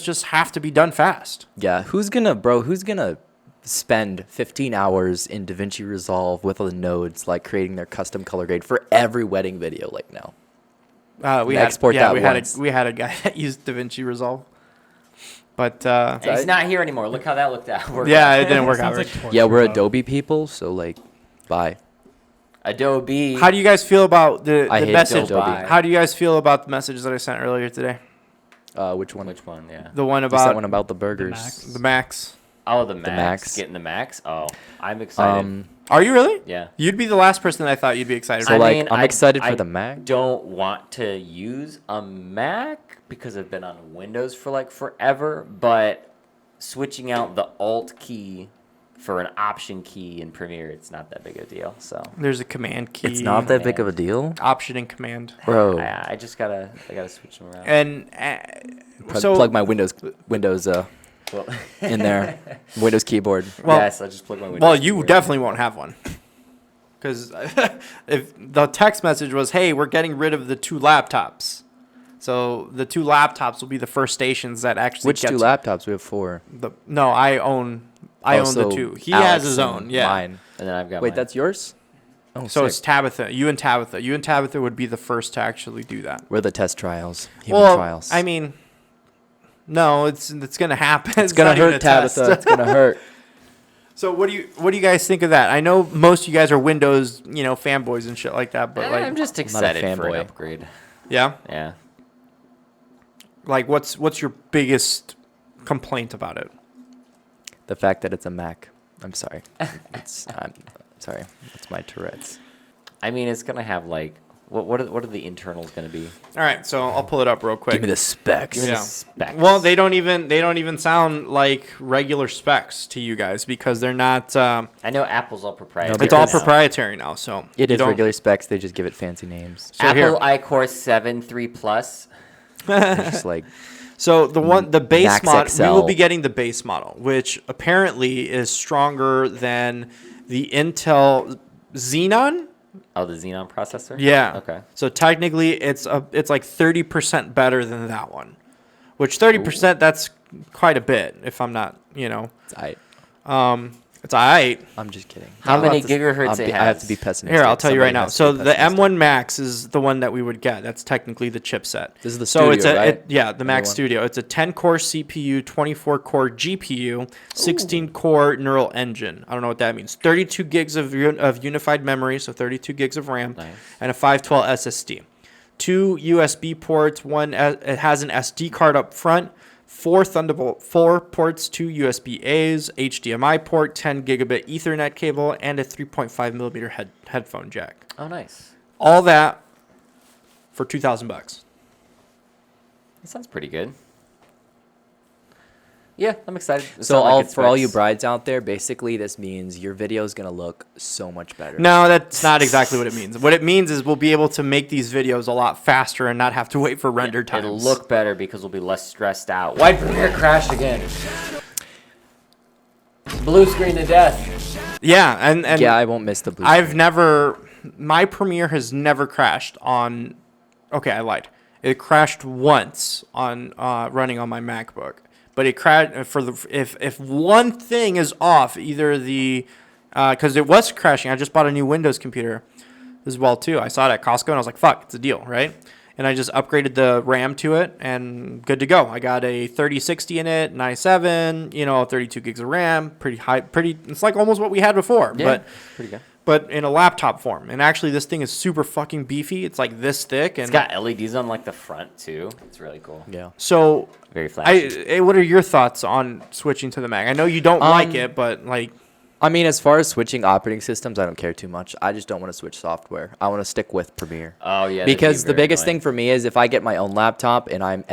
just have to be done fast. Yeah. Who's gonna spend 15 hours in DaVinci Resolve with all the nodes, like creating their custom color grade for every wedding video like now? We had had a guy that used DaVinci Resolve, but And he's not here anymore. Look how that worked out. yeah, it didn't work out. Sounds Right. like torture, Yeah, we're though. Adobe people, so like, bye. Adobe. How do you guys feel about the I hate message? Adobe. How do you guys feel about the message that I sent earlier today? Which one? Which one? Yeah. The one Just that about one about the burgers. Max. the Max. Oh, the Max. Max. Getting the Max. Oh, I'm excited. Are you really? Yeah. You'd be the last person that I thought you'd be excited So for. like, I'm excited for the Mac. Mac. Don't want to use a Mac because I've been on Windows for like forever, but switching out the Alt key for an Option key in Premiere, it's not that big a deal. So There's a command key. It's not that big of a deal, option and command. bro. I just gotta switch them around. And Plug my Windows Well, in there. Windows keyboard. Well- yes, I just plug my Windows. well, you keyboard. definitely won't have one. Because if the text message was, "Hey, we're getting rid of the 2 laptops," so the 2 laptops will be the first stations that actually Which get 2 laptops? We have 4. No, I own the so 2. He Alex has his and own. Yeah. Mine. And then I've got Wait, mine. that's yours? Oh, So sick. it's Tabitha. You and Tabitha would be the first to actually do that. We're the test trials. Human Well, trials. I mean, no, it's gonna happen. it's gonna not even hurt, a test. Tabitha. It's gonna hurt. So what do you guys think of that? I know most of you guys are Windows, fanboys and shit like that, but I'm just not a excited for an fanboy. upgrade. yeah, Yeah. like what's your biggest complaint about it? The fact that it's a Mac. I'm sorry. I'm sorry. It's my Tourette's. I mean, it's gonna have like what are the internals gonna be? All right, so I'll pull it up real quick. Give me the specs. Give me the Yeah. specs. Well, they don't even sound like regular specs to you guys because they're not. I know Apple's all proprietary. It's all because- proprietary now, so It you is don't- regular specs. They just give it fancy names. So Apple here. iCore 7 3 Plus. It's just like So the base Max model, we will XL. be getting the base model, which apparently is stronger than the Intel Xenon. Oh, the Xenon processor. Yeah. Okay. So technically, it's like 30% better than that one, which 30% that's quite a bit. If I'm not, it's I. it's alright. I'm just kidding. How I'll many have to- gigahertz it I have has? to be pessimistic. Here, I'll tell you right Somebody now. has to So be the pessimistic. M1 Max is the one that we would get. That's technically the chipset. This is the So it's Studio, right? the Max M1. Studio. It's a 10-core CPU, 24-core GPU, 16-core neural engine. I don't know what that means. 32 gigs of unified memory, so 32 gigs of RAM, Nice. and a 512 SSD. 2 USB ports. It has an SD card up front. 4 Thunderbolt 4 ports, 2 USB A's, HDMI port, 10 gigabit Ethernet cable, and a 3.5 millimeter headphone jack. Oh, nice. All that for $2,000. That sounds pretty good. Yeah, I'm excited. It So sounds like it's for all you specs. brides out there, basically this means your video is gonna look so much better. No, that's not exactly what it means. What it means is we'll be able to make these videos a lot faster and not have to wait for render times. It'll look better because we'll be less stressed out. Why Premiere crashed again? Blue screen to death. Yeah, and Yeah, I won't miss the blue. my Premiere has never crashed on. Okay, I lied. It crashed once on running on my MacBook, but it crashed for the if one thing is off, either the because it was crashing. I just bought a new Windows computer as well too. I saw it at Costco and I was like, "Fuck, it's a deal, right?" And I just upgraded the RAM to it and good to go. I got a 3060 in it, 97, 32 gigs of RAM, pretty high, it's like almost what we had before, Yeah, pretty good. but in a laptop form. And actually this thing is super fucking beefy. It's like this thick. And It's got LEDs on like the front too. It's really cool. Yeah. so Very flashy. what are your thoughts on switching to the Mac? I know you don't like it, but like, I mean, as far as switching operating systems, I don't care too much. I just don't want to switch software. I want to stick with Premiere. Oh yeah. that'd Because be the very biggest annoying. thing for me is if I get my own laptop and I'm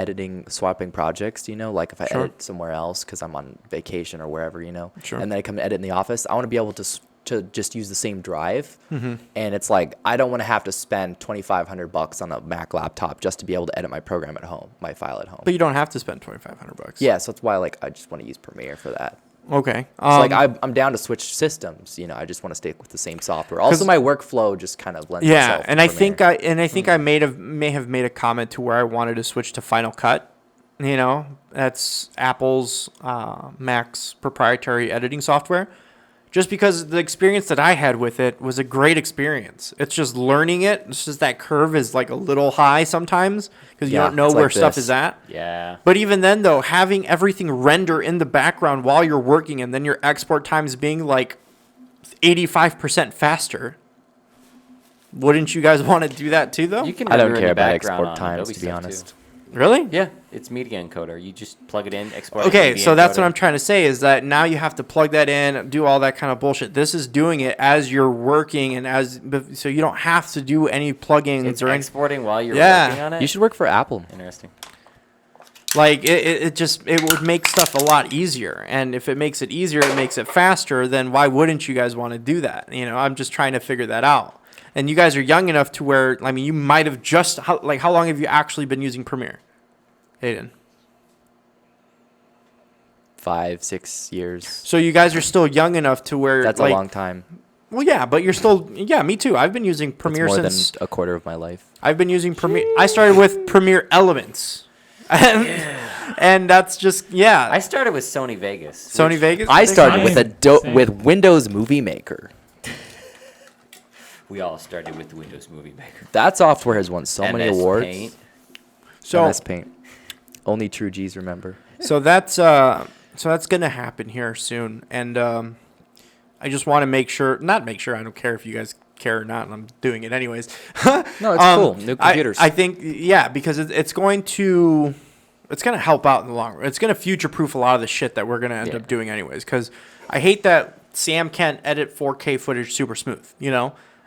swapping projects, like if I Sure. edit somewhere else because I'm on vacation or wherever, Sure. and then I come to edit in the office, I want to be able to just use the same drive. Mm-hmm. And it's like, I don't want to have to spend $2,500 on a Mac laptop just to be able to edit my program at home, my file at home. but you don't have to spend $2,500. Yeah, so that's why I just want to use Premiere for that. Okay. So I'm down to switch systems. I just want to stick with the same software. Also, my workflow just kind of lends yeah, itself and to I think Premiere. I may have made a comment to where I wanted to switch to Final Cut. That's Apple's Mac's proprietary editing software. Just because the experience that I had with it was a great experience. It's just learning it. It's just that curve is like a little high sometimes because you Yeah, don't know it's where like stuff this. is at. Yeah. But even then, though, having everything render in the background while you're working and then your export times being like 85% faster, wouldn't you guys want to do that too, though? You can I don't render in care the about background export on times, Adobe to be stuff, too. honest. Really? Yeah, it's media encoder. You just plug it in, export it. Okay, to so media that's what encoder. I'm trying to say is that now you have to plug that in, do all that kind of bullshit. This is doing it as you're working so you don't have to do any plugins It's or anything. exporting while you're Yeah. working on it. You should work for Apple. Interesting. Like it would make stuff a lot easier, and if it makes it easier, it makes it faster. Then why wouldn't you guys want to do that? I'm just trying to figure that out. And you guys are young enough to where you might have just how long have you actually been using Premiere, Aidan? 5-6 years. So you guys are still young enough to where That's a long time. Well, yeah, but you're still me too. I've been using That's Premiere more since than a quarter of my life. I've been using Premiere. I started with Premiere Elements, and that's just I started with Sony Vegas. Sony which Vegas. I started with Same. with Windows Movie Maker. We all started with Windows Movie Maker. That software has won so many MS awards. Paint. So MS Paint. Only true G's remember. so that's gonna happen here soon, and I just want to not make sure. I don't care if you guys care or not, and I'm doing it anyways. No, it's cool. New computers. I think because it's going to help out in the long run. It's going to future-proof a lot of the shit that we're going to end up doing anyways. Because I hate that Sam can't edit 4K footage super smooth.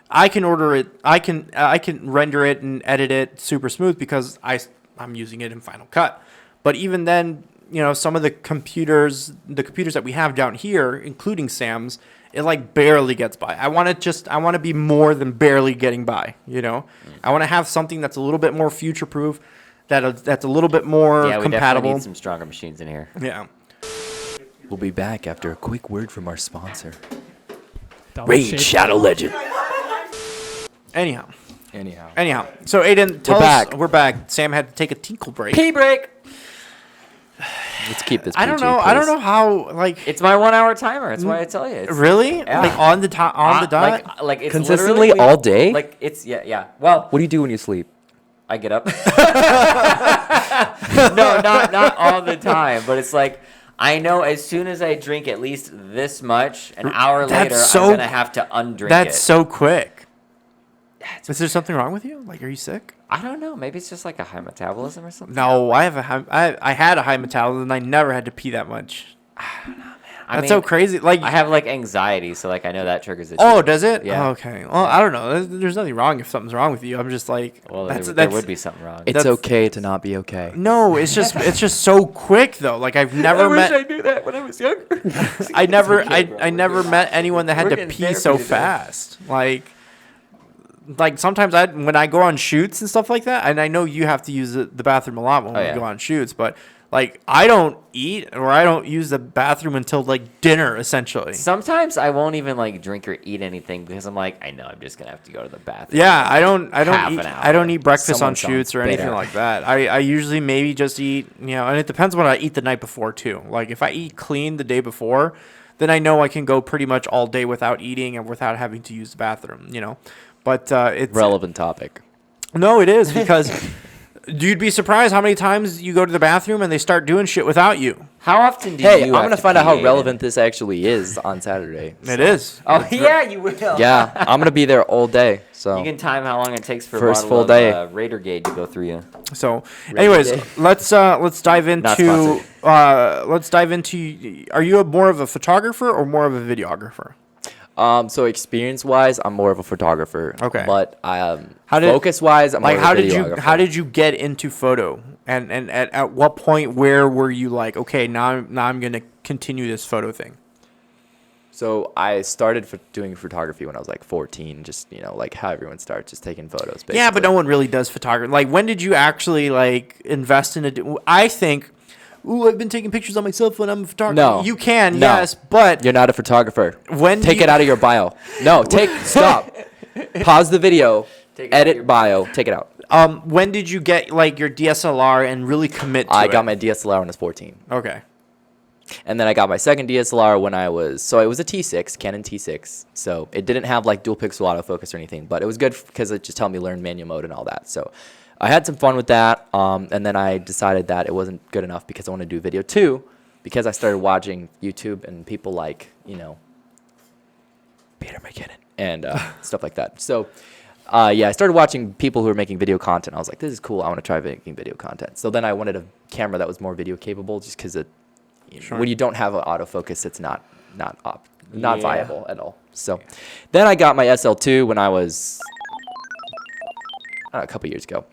I can order it. I can render it and edit it super smooth because I'm using it in Final Cut. But even then, some of the computers that we have down here, including Sam's, it like barely gets by. I want to be more than barely getting by. I want to have something that's a little bit more future proof, that's a little bit more Yeah, we compatible. definitely need some stronger machines in here. Yeah. We'll be back after a quick word from our sponsor, Double Raid shaped. Shadow Legend. Anyhow. Anyhow. So Aidan, tell We're us. back. We're back. Sam had to take a tinkle break. Pee break. Let's keep this. I don't PG, know. I don't please. know how. Like, It's my 1 hour timer. That's why I tell you. It's, really? Yeah. Like on the dot. Like it's Consistently literally- all day? Like it's yeah. Well, What do you do when you sleep? I get up. No, not all the time, but it's like I know as soon as I drink at least this much, an hour That's later so- I'm gonna have to undrink That's it. so quick. Is there something wrong with you? Like, are you sick? I don't know. Maybe it's just like a high metabolism or something. No, I had a high metabolism and I never had to pee that much. I That's so crazy. Like, I have like anxiety, so like I know that triggers it. oh, too. does it? Yeah. Oh, okay. Well, I don't know. There's nothing wrong if something's wrong with you. I'm just like, Well, that's there would be something wrong. It's That's- okay to not be okay. no. It's just so quick though. Like I've never met. knew that when I was younger. I never okay, bro. I never met anyone that had We're to getting pee therapy so today. fast. Like sometimes when I go on shoots and stuff like that, and I know you have to use the bathroom a lot when Oh, we yeah. go on shoots, but like I don't eat or I don't use the bathroom until like dinner essentially. Sometimes I won't even like drink or eat anything because I'm like, I know I'm just gonna have to go to the bathroom. Yeah, I don't Half eat an hour. I don't eat breakfast Someone on shoots or sounds anything bitter. like that. I usually maybe just eat, and it depends what I eat the night before too. Like if I eat clean the day before, then I know I can go pretty much all day without eating and without having to use the bathroom, But it's Relevant topic. no, it is because you'd be surprised how many times you go to the bathroom and they start doing shit without you. How often do Hey, you? I'm have gonna to find out pee, how Aidan? relevant this actually is on Saturday. It is. Oh yeah, you will. Yeah, I'm gonna be there all day. So You can time how long it takes for First a full bottle day. of Raider Gate to go through you. So, anyways, day. let's dive into Are you more of a photographer or more of a videographer? so experience-wise, I'm more of a photographer. Okay. But How did- focus-wise, I'm Like more how of a did you videographer. how did you get into photo? And at what point where were you like, okay, now I'm going to continue this photo thing? So I started doing photography when I was like 14. Just like how everyone starts, just taking photos. Basically. Yeah, but no one really does photography. Like, when did you actually like invest in it? I think, I've been taking pictures on my cell phone. I'm a photographer. No. You can, No. yes, but You're not a photographer. When Take you- it out of your bio. No, stop. Pause the video. Take it out of your Edit bio. Take it out. when did you get like your DSLR and really commit to it? I got my DSLR when I was 14. Okay. And then I got my second DSLR when it was a T6, Canon T6. So it didn't have like dual pixel autofocus or anything, but it was good because it just helped me learn manual mode and all that. So I had some fun with that. And then I decided that it wasn't good enough because I want to do video too, because I started watching YouTube and people like, Peter McKinnon and stuff like that. So I started watching people who were making video content. I was like, this is cool. I want to try making video content. So then I wanted a camera that was more video capable just because Sure. when you don't have an autofocus, it's not Yeah. viable at all. So then I got my SL2 when I was a couple years ago,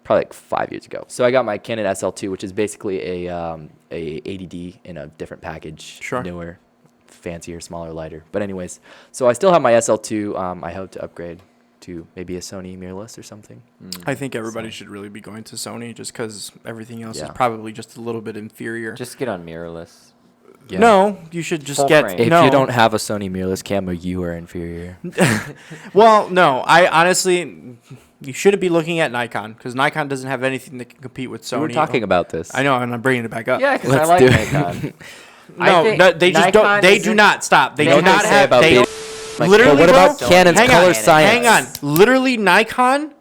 probably like 5 years ago. So I got my Canon SL2, which is basically a ADD in a different package, Sure. newer, fancier, smaller, lighter. But anyways, so I still have my SL2. I hope to upgrade to maybe a Sony mirrorless or something. I think everybody should really be going to Sony just because everything else Yeah. is probably just a little bit inferior. Just get on mirrorless. Yeah. No, you should just Full get. frame. If no. you don't have a Sony mirrorless camera, you are inferior. Well, no, I honestly, you shouldn't be looking at Nikon because Nikon doesn't have anything that can compete with Sony. We were talking about this. I know, and I'm bringing it back up. Yeah, because I Let's like do it. Nikon. No, they just don't. Nikon They do isn't- not stop. They They do don't not say have. about They being- don't, Like, literally, but what about bro, Canon's hang color on, science? Hang on. Literally, Nikon,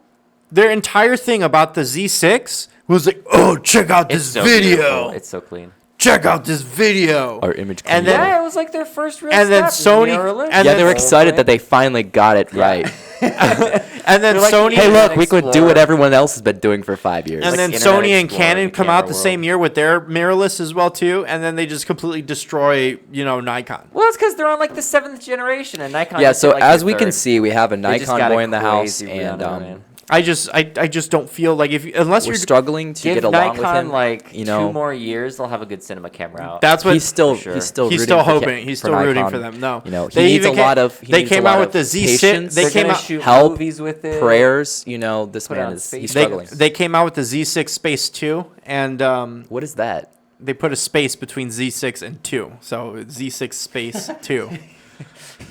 their entire thing about the Z6 was like, oh, check out It's this so video. beautiful. It's so clean. Check out this video. Our image And cleaner. then- Yeah, it was like their first real and then step. Sony- Mirrorless. and yeah, then- they were excited that they finally got it Yeah. right. And then They're like Sony. the Hey, Internet look, we could do Explorer. what everyone else has been doing for 5 years. And Like then Internet Sony and Explorer, Canon the come camera out the same world. year with their mirrorless as well too, and then they just completely destroy, Nikon. Well, it's because they're on like the 7th generation, and Nikon. Yeah, just so hit, like, as the we can 3rd. see, we have a They just Nikon got a boy in the house, crazy and run on it. I just don't feel like unless we're you're struggling to Give get along Nikon with him. like you know, 2 more years, they'll have a good cinema camera out. that's what he's still sure. he's still he's rooting still for hoping. He's still rooting Nikon. for them. No, You know, he They needs a even lot of. He they needs a came lot out with of the Z6. patience, They They're came gonna out shoot help, movies with it. prayers. You know, this Put man on is space he's they, struggling. they came out with the Z6 Space 2, and What is that? they put a space between Z6 and 2, so Z6 Space 2.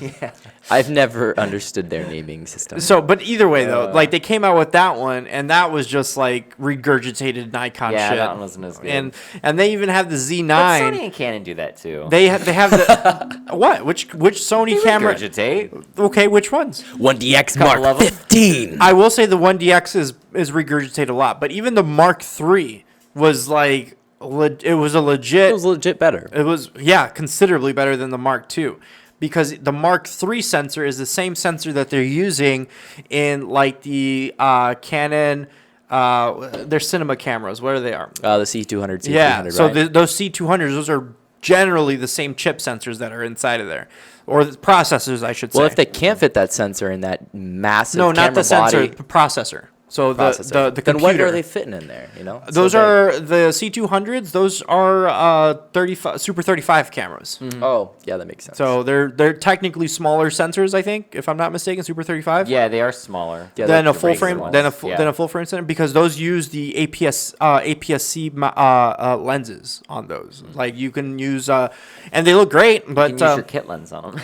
Yeah. I've never understood their naming system. So, but either way though, like they came out with that one, and that was just like regurgitated Nikon Yeah, shit. that one wasn't as good. And they even have the Z9. But Sony and Canon do that too. They have the what? Which Sony They camera? regurgitate. Okay, which ones? 1DX Couple Mark of 'em. 15. I will say the 1DX is regurgitated a lot, but even the Mark III was like it was a legit. It was legit better. It was considerably better than the Mark II. Because the Mark III sensor is the same sensor that they're using in like the Canon, their cinema cameras. What are they are? The C200, C300, Yeah. So right? those C200s, those are generally the same chip sensors that are inside of there, or the processors, I should say. Well, if they can't fit that sensor in that massive no, not camera the sensor, body the processor. So processor, the then what computer. are they fitting in there? You know, Those So are the C200s. Those are 35 Super 35 cameras. Oh, yeah, that makes sense. So they're technically smaller sensors, I think, if I'm not mistaken. Super 35. Yeah, they are smaller. Yeah, Than they're a full regular frame, ones. than a full frame sensor, because those use the APS-C lenses on those. Like you can use, and they look great, You but can use your kit lens on them.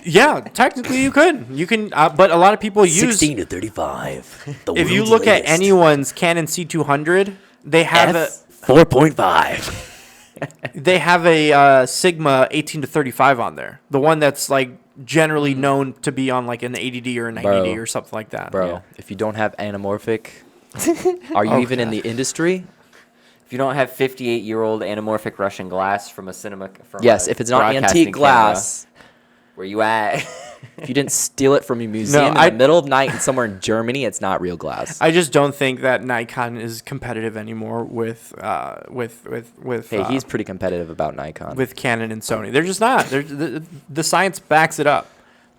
yeah, technically you could. You can, but a lot of people use. 16 to 35. The If you world's look at latest. anyone's Canon C200, they have F 4.5. they have a Sigma 18 to 35 on there. The one that's like generally known to be on like an 80D or a 90D Bro. or something like that. Bro, Yeah. if you don't have anamorphic, are you even in the industry? If you don't have 58-year-old anamorphic Russian glass from a cinema, from Yes, a if it's not broadcasting antique glass, camera, where you at? if you didn't steal it from a museum in I- the middle of night and somewhere in Germany, it's not real glass. I just don't think that Nikon is competitive anymore with Hey, he's pretty competitive about Nikon. with Canon and Sony. They're just not. The science backs it up.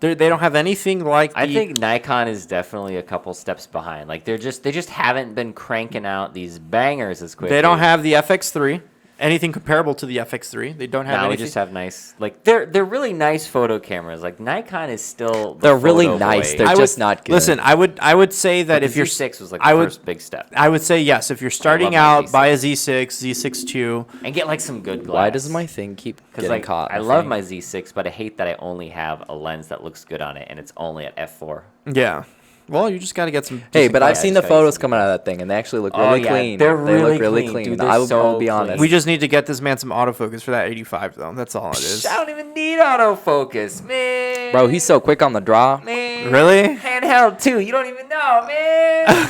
They don't have anything like. I think Nikon is definitely a couple steps behind. Like they just haven't been cranking out these bangers as quickly. they don't have the FX3, anything comparable to the FX3. They don't have No, we anything. just have nice. Like they're really nice photo cameras. Like Nikon is still. The They're really photo nice. boy. They're I would- just not good. Listen, I would say that But if the you're Z6 was like I the would- first big step. I would say yes. If you're starting my out, Z6. buy a Z6, Z6 II. And get like some good glass. why does my thing keep Because getting like caught? I love my Z6, but I hate that I only have a lens that looks good on it, and it's only at f4. Yeah. Well, you just got to get some. Hey, decent but I've glass. seen the just gotta photos see coming out of that thing, and they actually look Oh, really yeah, clean. they're They really look really clean. clean. Dude, they're I will so be clean. honest. We just need to get this man some autofocus for that 85, though. That's all it is. I don't even need autofocus, man. Bro, he's so quick on the draw. man. Really? Handheld too. You don't even know, man.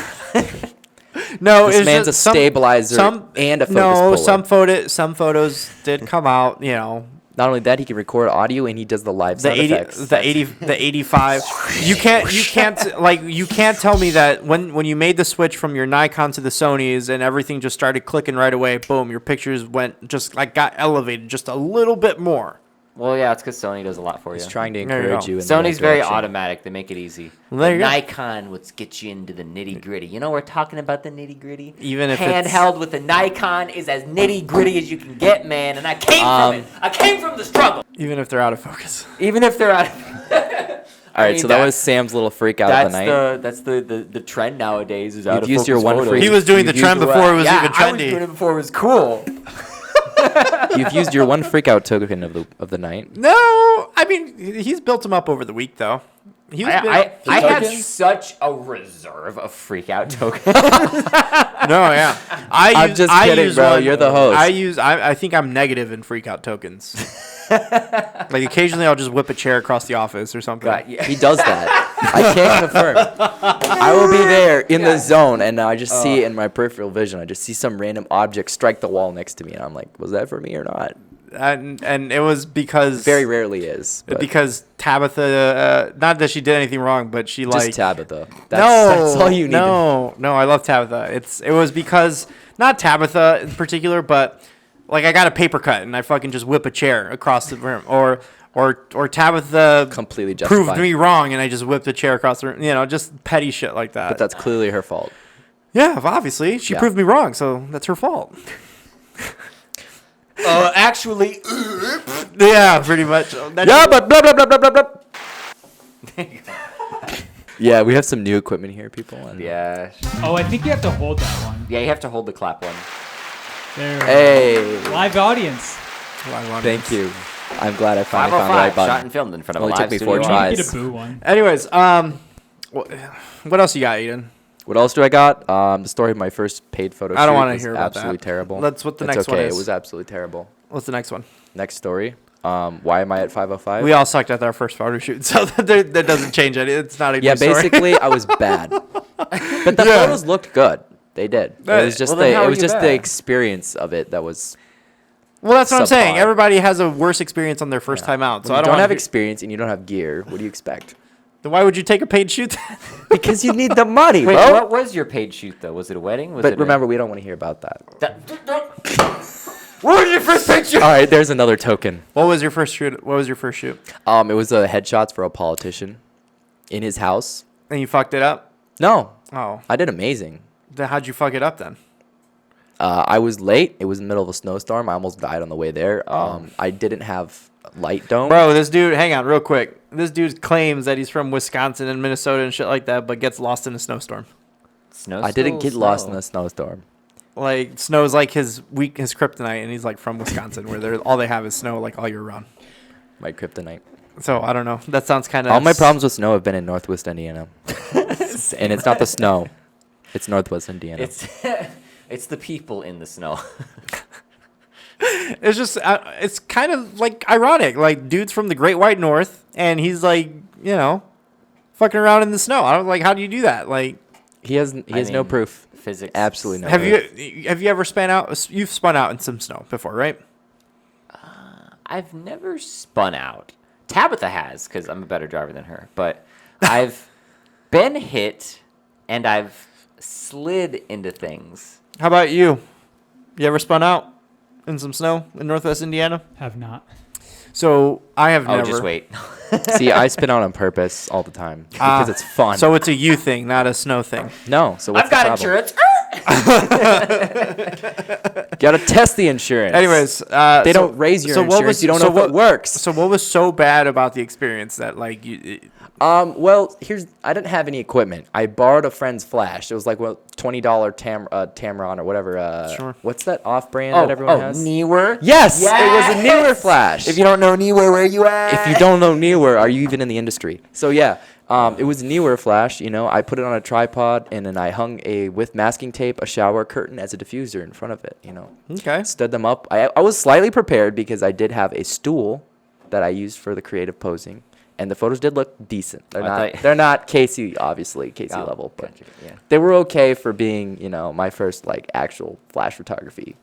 No, This it's man's a just some- stabilizer and a focus No, puller. some photos did come out. You know, Not only that, he can record audio and he does the live the sound 80, effects. the 85. You can't tell me that when you made the switch from your Nikon to the Sonys and everything just started clicking right away. Boom, your pictures went just like got elevated just a little bit more. Well, yeah, it's because Sony does a lot for you. He's trying to There you encourage go. you. In the Sony's right very direction. automatic. They make it easy. Well, there you go. Nikon would get you into the nitty gritty. You know, we're talking about the nitty gritty. Even if it's- handheld with a Nikon is as nitty gritty as you can get, man. And I came from it. I came from the struggle. Even if they're out of focus. Even if they're out. All right, so that was Sam's little freak out of the night. That's the trend nowadays. Is out You've of used your focus one photos. freak- He was doing the You've trend used before it was yeah, even I was doing trendy. it before it was cool. You've used your one freak out token of the night. No, I mean he's built them up over the week though. He was I have tokens? such a reserve of freak out tokens. no, yeah. I'm just kidding, bro. You're the host. I think I'm negative in freak out tokens. Like occasionally I'll just whip a chair across the office or something. God, yeah. He does that. I can't confirm. I will be there in the zone, and I just see it in my peripheral vision. I just see some random object strike the wall next to me, and I'm like, was that for me or not? and it was because Very rarely is. But because Tabitha. Not that she did anything wrong, but she just like Tabitha. no, That's all you need. No, I love Tabitha. It was because not Tabitha in particular, but like I got a paper cut and I fucking just whip a chair across the room, or Tabitha Completely justified. proved me wrong and I just whipped a chair across the room. Just petty shit like that. But that's clearly her fault. Yeah, obviously she Yeah. proved me wrong, so that's her fault. Actually, Yeah, pretty much. Yeah, but blah blah blah blah blah blah. Yeah, we have some new equipment here, people. And yeah. Oh, I think you have to hold that one. Yeah, you have to hold the clap one. There. Hey, Live audience. thank you. I'm glad I finally found the right 505, button. shot and filmed in front of Only a took live me studio 4 audience. tries. Get a boo one. Anyways, what else you got, Aidan? What else do I got? The story of my first paid photo shoot. I don't wanna was hear about that. absolutely terrible. That's what the It's next one okay. is. It was absolutely terrible. What's the next one? Next story. Why am I at 505? We all sucked at our first photo shoot, so that doesn't change it. It's not a Yeah, new story. basically, I was bad. But the Yeah. photos looked good. They did. It was just well, then how it are was you just bad? the experience of it that was. Well, that's what I'm saying. subpar. Everybody has a worse experience on their first time out. So When I you don't don't have wanna experience and you don't have gear. What do you expect? Then why would you take a paid shoot? Because you need the money, Wait, bro. what was your paid shoot though? Was it a wedding? Was But it remember, we don't want to hear about that. what was your first paid shoot? All right, there's another token. What was your first shoot? It was headshots for a politician in his house. And you fucked it up? No, Oh. I did amazing. Then how'd you fuck it up then? I was late. It was in the middle of a snowstorm. I almost died on the way there. I didn't have light dome. Bro, this dude, hang on real quick. This dude claims that he's from Wisconsin and Minnesota and shit like that, but gets lost in a snowstorm. Snow I didn't still get lost snow. in a snowstorm. Like, snow's like his kryptonite, and he's like from Wisconsin, where all they have is snow like all year round. My kryptonite. So I don't know. That sounds kind of. All my problems with snow have been in Northwest Indiana, and it's not the snow; it's Northwest Indiana. It's the people in the snow. It's just, it's kind of like ironic. Like, dude's from the Great White North, and he's like, fucking around in the snow. I was like, how do you do that? Like, he has no mean, proof. Physics. Absolutely no. have proof. you ever spun out? You've spun out in some snow before, right? I've never spun out. Tabitha has, because I'm a better driver than her. But I've been hit, and I've slid into things. How about you? You ever spun out in some snow in Northwest Indiana? Have not. So I have Oh, never. just wait. See, I spin out on purpose all the time because it's fun. So it's a you thing, not a snow thing. no, so what's I've got the problem? insurance. Gotta test the insurance. Anyways, they don't raise your insurance. You don't know if it works. So what was so bad about the experience that like you? Well, I didn't have any equipment. I borrowed a friend's flash. It was like $20 Tamron or whatever. Sure. What's that off-brand that everyone has? Newer. Yes, it was a newer flash. If you don't know Newer, where you at? If you don't know newer, are you even in the industry? So yeah, it was newer flash. I put it on a tripod and then I hung with masking tape a shower curtain as a diffuser in front of it. Okay. Stood them up. I was slightly prepared because I did have a stool that I used for the creative posing, and the photos did look decent. They're not Casey level, but gotcha, yeah. they were okay for being my first like actual flash photography.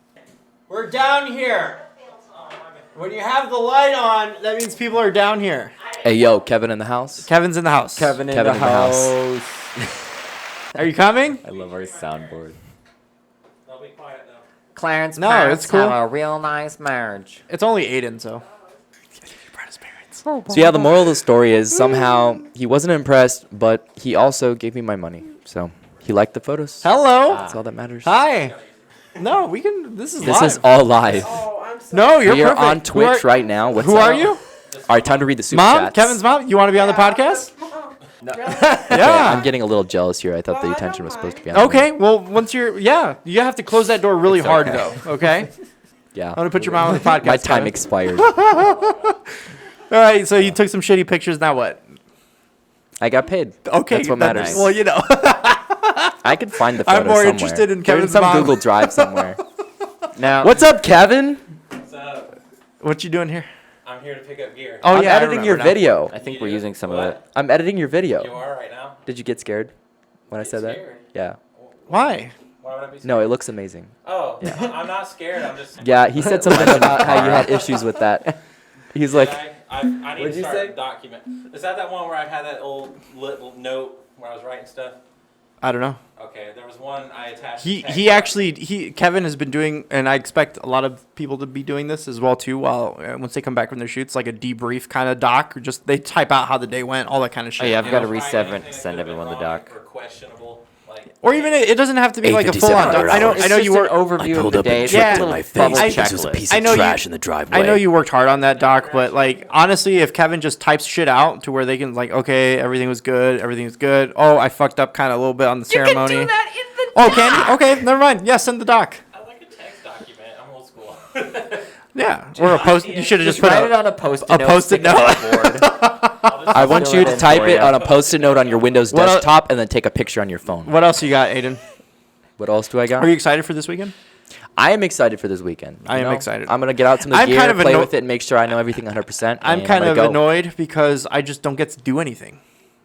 We're down here. When you have the light on, that means people are down here. Hey yo, Kevin in the house. Kevin's in the house. Kevin in Kevin the in the house. house. Are you coming? I love our soundboard. I'll be quiet now. Clarence No, parents it's cool. have a real nice marriage. It's only Aidan, so. So yeah, the moral of the story is somehow he wasn't impressed, but he also gave me my money. So he liked the photos. Hello. That's all that matters. Hi. No, we can. This is This live. is all live. No, you're We are perfect. on Twitch right now. What's Who up? are you? All right, time to read the super Mom? chats. Kevin's mom? You want to be on the podcast? Okay, Yeah. I'm getting a little jealous here. I thought the attention was supposed to be on me. Okay, well, once you have to close that door really hard, though, okay? Yeah. I'm going to put your mom on the podcast. My time Kevin. expired. All right, so you took some shitty pictures, now what? I got paid. Okay. That's what that- matters. Well, I could find the photo I'm more somewhere. interested in They're Kevin's some mom. Google Drive somewhere. Now, What's up, Kevin? What you doing here? I'm here to pick up gear. Oh, I'm yeah, I editing your remember now. video. I think we're using some of it. I'm editing your You video. are right now? Did you get scared when I said that? scared? Yeah. Why? Why would I be scared? No, it looks amazing. Oh, I'm not scared. I'm just. Yeah, he said something about how you had issues with that. He's like, I need What'd to you start say? a document. Is that one where I had that old little note where I was writing stuff? I don't know. Okay, there was one I attached. Kevin has been doing, and I expect a lot of people to be doing this as well too. While once they come back from their shoots, like a debrief kind of doc, or just they type out how the day went, all that kind of shit. Oh, yeah, I've got to Write reset anything that send could've been everyone the wrong doc. Or questionable, like. Or even it doesn't have to be like a full on doc. I know It's you just were. an overview of the day. It's Yeah. like a little bubble checklist. I know I know you worked hard on that doc, but like honestly, if Kevin just types shit out to where they can like, okay, everything was good. Oh, I fucked up kind of a little bit on the ceremony. You can do that in the Oh, can you? Okay, never mind. Yeah, send the doc. I like a text document. I'm old school. Yeah, or a post. You should have just Just put write it on a post-it a note. Post-it stick it on the board. I want fill you it to in type for it ya. on a post-it note on your Windows What el- desktop and then take a picture on your phone. What else you got, Aidan? What else do I got? Are you excited for this weekend? I am excited for this weekend. I you am know? excited. I'm gonna get out some of the I'm gear, kind of play anno- with it, and make sure I know everything 100%. I'm and kind let it of go. annoyed because I just don't get to do anything.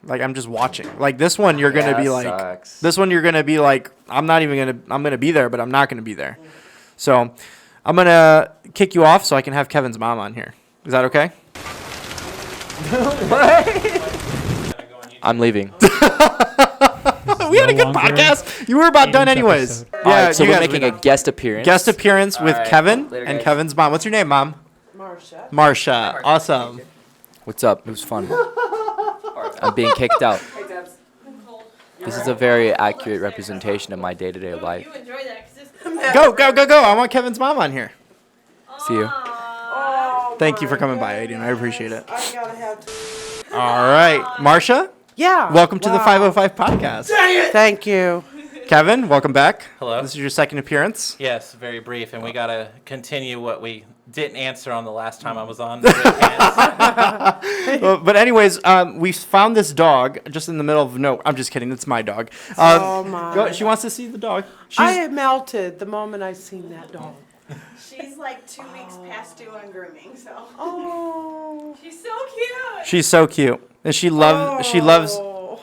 Like I'm just watching. Like this one, you're gonna Yeah, be like, sucks. this one, you're gonna be like, I'm gonna be there, but I'm not gonna be there. So, I'm gonna kick you off so I can have Kevin's mom on here. Is that okay? I'm leaving. We had a good longer podcast. You were about done Aidan's anyways. episode. All right, so you we're guys making will be a guest appearance. guest appearance with All right. Kevin Later, and guys. Kevin's mom. What's your name, Mom? Marsha. Marsha. Awesome. What's up? It was fun. I'm being kicked out. This is a very accurate representation of my day-to-day life. You enjoy that because Go. I want Kevin's mom on here. See you. Thank you for coming by, Aidan. I appreciate it. I gotta have. All right, Marsha, Yeah. welcome to the wow. 505 podcast. Thank you. Kevin, welcome back. Hello. This is your second appearance. Yes, very brief, and we gotta continue what we didn't answer on the last time I was on. The red pants. But anyways, we found this dog just in the middle of no. I'm just kidding. That's my dog. Oh, my. She wants to see the dog. I melted the moment I seen that dog. She's like 2 weeks past due on grooming, so. Oh. She's so cute. She's so cute, and she loves. Oh.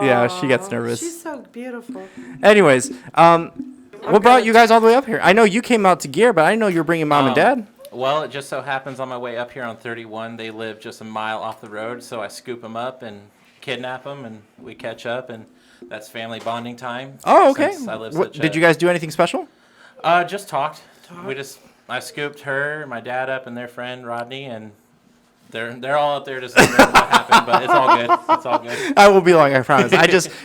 Yeah, she gets nervous. She's so beautiful. Anyways, what brought you guys all the way up here? I know you came out to Gear, but I didn't know you were bringing mom and dad. Well, it just so happens on my way up here on 31, they live just a mile off the road, so I scoop them up and kidnap them, and we catch up, and that's family bonding time. Oh, okay. since I live What, such a- did you guys do anything special? Just talked. I scooped her, my dad up, and their friend Rodney, and they're all up there just wondering what happened, but it's all good. It's all good. I will be long, I promise.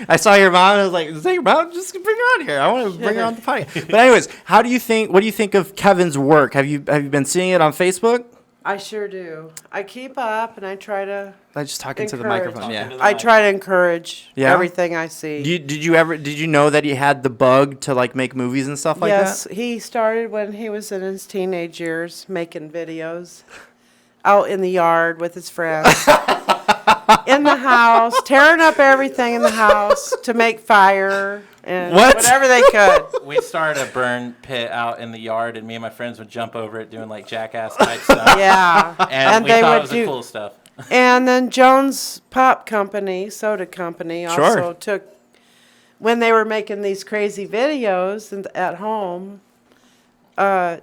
I saw your mom and I was like, is that your mom? Just bring her on here. I want to bring her on the podcast. But anyways, what do you think of Kevin's work? Have you been seeing it on Facebook? I sure do. I keep up and I try to. I just talking to the Encourage. microphone. Talking Yeah. to I try to encourage Yeah? everything I see. Did you know that he had the bug to like make movies and stuff like Yes, that? he started when he was in his teenage years making videos out in the yard with his friends. In the house, tearing up everything in the house to make fire and What? whatever they could. We started a burn pit out in the yard, and me and my friends would jump over it doing like jackass type stuff. Yeah. And we they thought would it was do the cool stuff. And then Jones Pop Company, soda company, also Sure. took when they were making these crazy videos at home.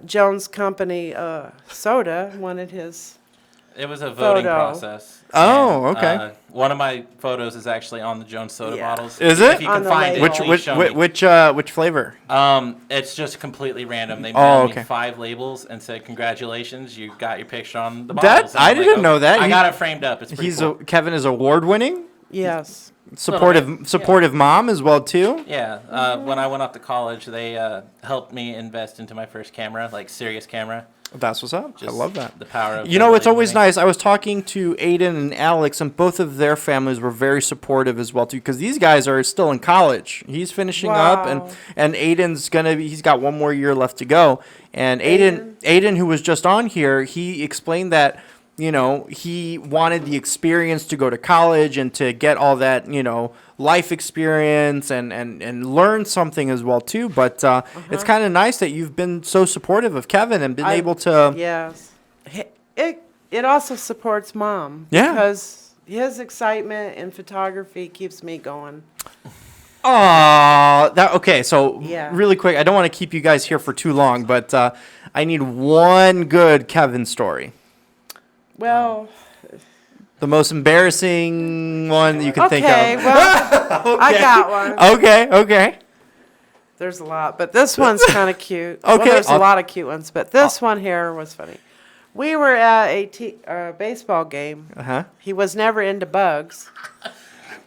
Jones Company soda wanted his. It was a voting Photo. process. Oh, And, okay. One of my photos is actually on the Jones soda Yeah. bottles. Is If it? you On can the find it, label. Which please show me. which flavor? It's just completely random. They Oh, mailed okay. me 5 labels and said, "Congratulations, you got your picture on the That- bottles." And I I'm like, didn't know that. I He- got it framed up. It's pretty He's cool. Kevin is award winning, Yes. supportive mom as well too. Yeah, when I went off to college, they helped me invest into my first camera, like serious camera. That's what's up. I Just love that. The power of You know, it's somebody always winning. nice. I was talking to Aidan and Alex, and both of their families were very supportive as well too, because these guys are still in college. He's finishing up, Wow. and Aidan's he's got one more year left to go. And Aidan, who was just on here, he explained that he wanted the experience to go to college and to get all that life experience and learn something as well too. But it's kind of nice that you've been so supportive of Kevin and been able to. Yes. It also supports mom. Yeah. Because his excitement in photography keeps me going. Okay. So Yeah. really quick, I don't want to keep you guys here for too long, but I need one good Kevin story. Well, The most embarrassing one that you can think okay, of. well, I got one. Okay. There's a lot, but this one's kind of cute. Okay, Well, there's a I'll- lot of cute ones, but this one here was funny. We were at a baseball game. Uh-huh. He was never into bugs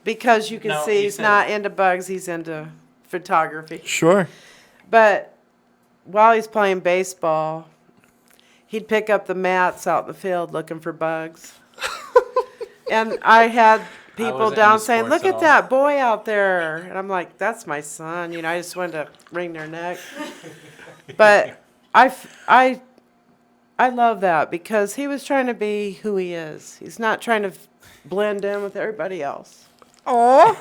because you can No, see you he's said not into bugs. He's into photography. Sure. But while he's playing baseball, he'd pick up the mats out in the field looking for bugs. And I had people wasn't down into saying, sports "Look at at all." that boy out there." And I'm like, "That's my son." You know, I just wanted to wring their neck. But I love that because he was trying to be who he is. He's not trying to blend in with everybody else. Oh,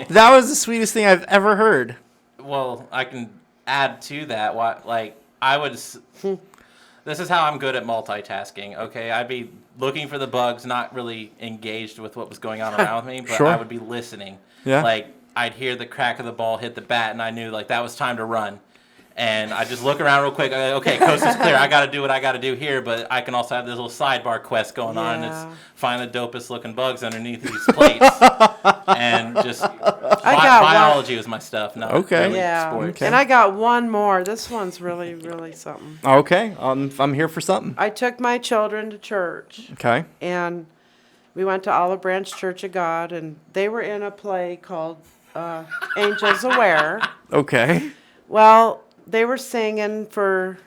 that was the sweetest thing I've ever heard. Well, I can add to that. What like I would. This is how I'm good at multitasking. Okay, I'd be looking for the bugs, not really engaged with what was going on around me, but Sure. I would be listening. Yeah. Like I'd hear the crack of the ball hit the bat, and I knew like that was time to run. And I just look around real quick. Okay, coast is clear. I got to do what I got to do here, but I can also have this little sidebar quest going on. And Yeah. it's find the dopest looking bugs underneath these plates, and just got one. biology was my stuff. Not Okay. really Yeah. sports. Okay. And I got one more. This one's really, really something. Okay, I'm here for something. I took my children to church, Okay. and we went to Olive Branch Church of God, and they were in a play called Angels Aware. Okay. Well, they were singing for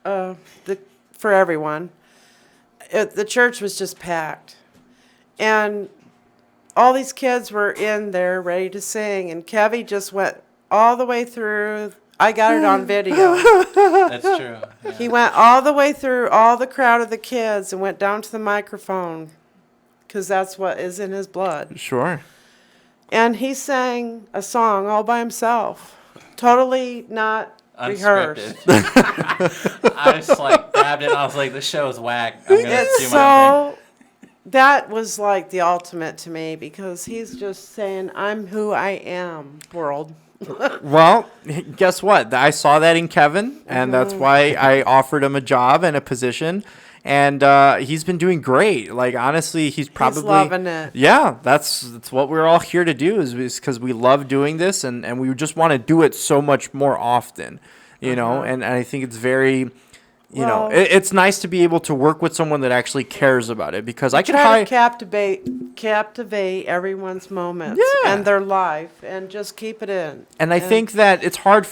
for everyone. The church was just packed, and all these kids were in there ready to sing, and Kevy just went all the way through. I got it on video. That's true. Yeah. He went all the way through all the crowd of the kids and went down to the microphone, because that's what is in his blood. Sure. And he sang a song all by himself, totally not rehearsed. Unscripted. I just like grabbed it. I was like, "This show's whack. I'm gonna do my thing." So that was like the ultimate to me, because he's just saying, "I'm who I am, world." Well, guess what? I saw that in Kevin, and that's why I offered him a job and a position. And he's been doing great. Like, honestly, he's probably loving it. Yeah, that's what we're all here to do, is because we love doing this, and we just want to do it so much more often, you know. And I think it's very, you know, Well- it's nice to be able to work with someone that actually cares about it, because I could Try to hire. captivate everyone's moments Yeah. and their life, and just keep it in. And I think that it's hard.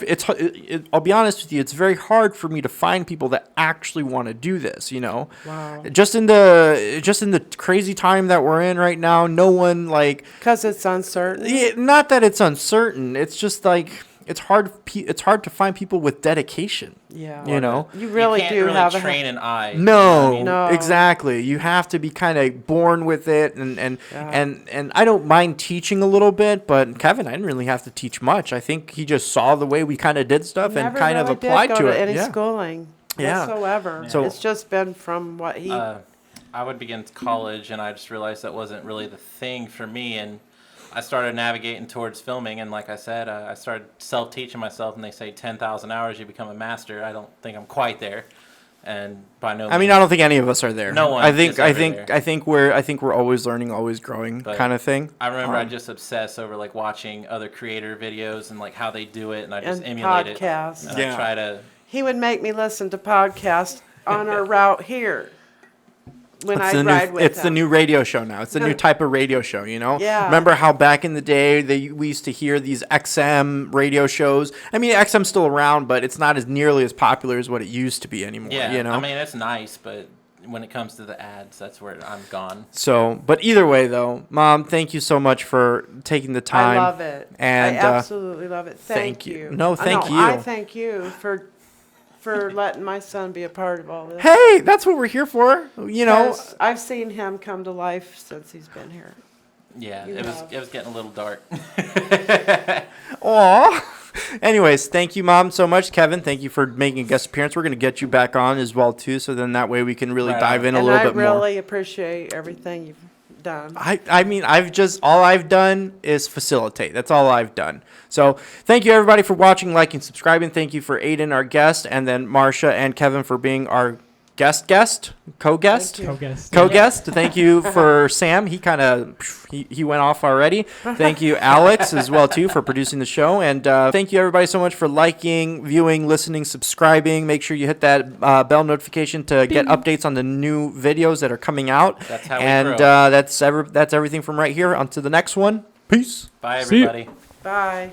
I'll be honest with you. It's very hard for me to find people that actually want to do this. You know, Wow. just in the crazy time that we're in right now, no one like. Because it's uncertain. Not that it's uncertain. It's just like it's hard. It's hard to find people with dedication. Yeah. You know. You really you can't do really have train an eye. you know No, what I mean? No. exactly. You have to be kind of born with it, and I don't mind teaching a little bit, but Kevin, I didn't really have to teach much. I think he just saw the way we kind of did stuff and Never kind of really did applied go to it. any Yeah. schooling Yeah. whatsoever. So- It's just been from what he. I would begin college, and I just realized that wasn't really the thing for me, and I started navigating towards filming. And like I said, I started self-teaching myself, and they say 10,000 hours you become a master. I don't think I'm quite there, and by no. I mean, means- I don't think any of us are there. No one I think is I ever think there. I think we're always learning, always growing, But kind of thing. I remember I just obsess over like watching other creator videos and like how they do it, and I just And emulate it. podcasts. And Yeah. I try to. He would make me listen to podcasts on our route here when I ride with It's the him. new radio show now. It's the new type of radio show, you know? Yeah. Remember how back in the day we used to hear these XM radio shows? I mean, XM's still around, but it's not as nearly as popular as what it used to be anymore, Yeah, you know? I mean it's nice, but when it comes to the ads, that's where I'm gone. So, but either way, though, Mom, thank you so much for taking the time. I love it. And, I absolutely love it. Thank thank you. you. No, thank you. I thank you for letting my son be a part of all this. Hey, that's what we're here for. You know, 'Cause I've seen him come to life since he's been here. Yeah, You it have. was getting a little dark. aw. Anyways, thank you, Mom, so much. Kevin, thank you for making a guest appearance. We're going to get you back on as well, too, so then that way we can really Right dive on. in a And little I bit more. really appreciate everything you've done. I mean, all I've done is facilitate. That's all I've done. So thank you everybody for watching, liking, subscribing. Thank you for Aidan, our guest, and then Marsha and Kevin for being our co-guest. Co-guest. Thank you for Sam. He kind of he went off already. Thank you, Alex, as well too, for producing the show. And thank you everybody so much for liking, viewing, listening, subscribing. Make sure you hit that bell notification to get updates on the new videos that are coming out. That's how we and grow. that's everything from right here. On to the next one. Peace. Bye, See ya. everybody. Bye.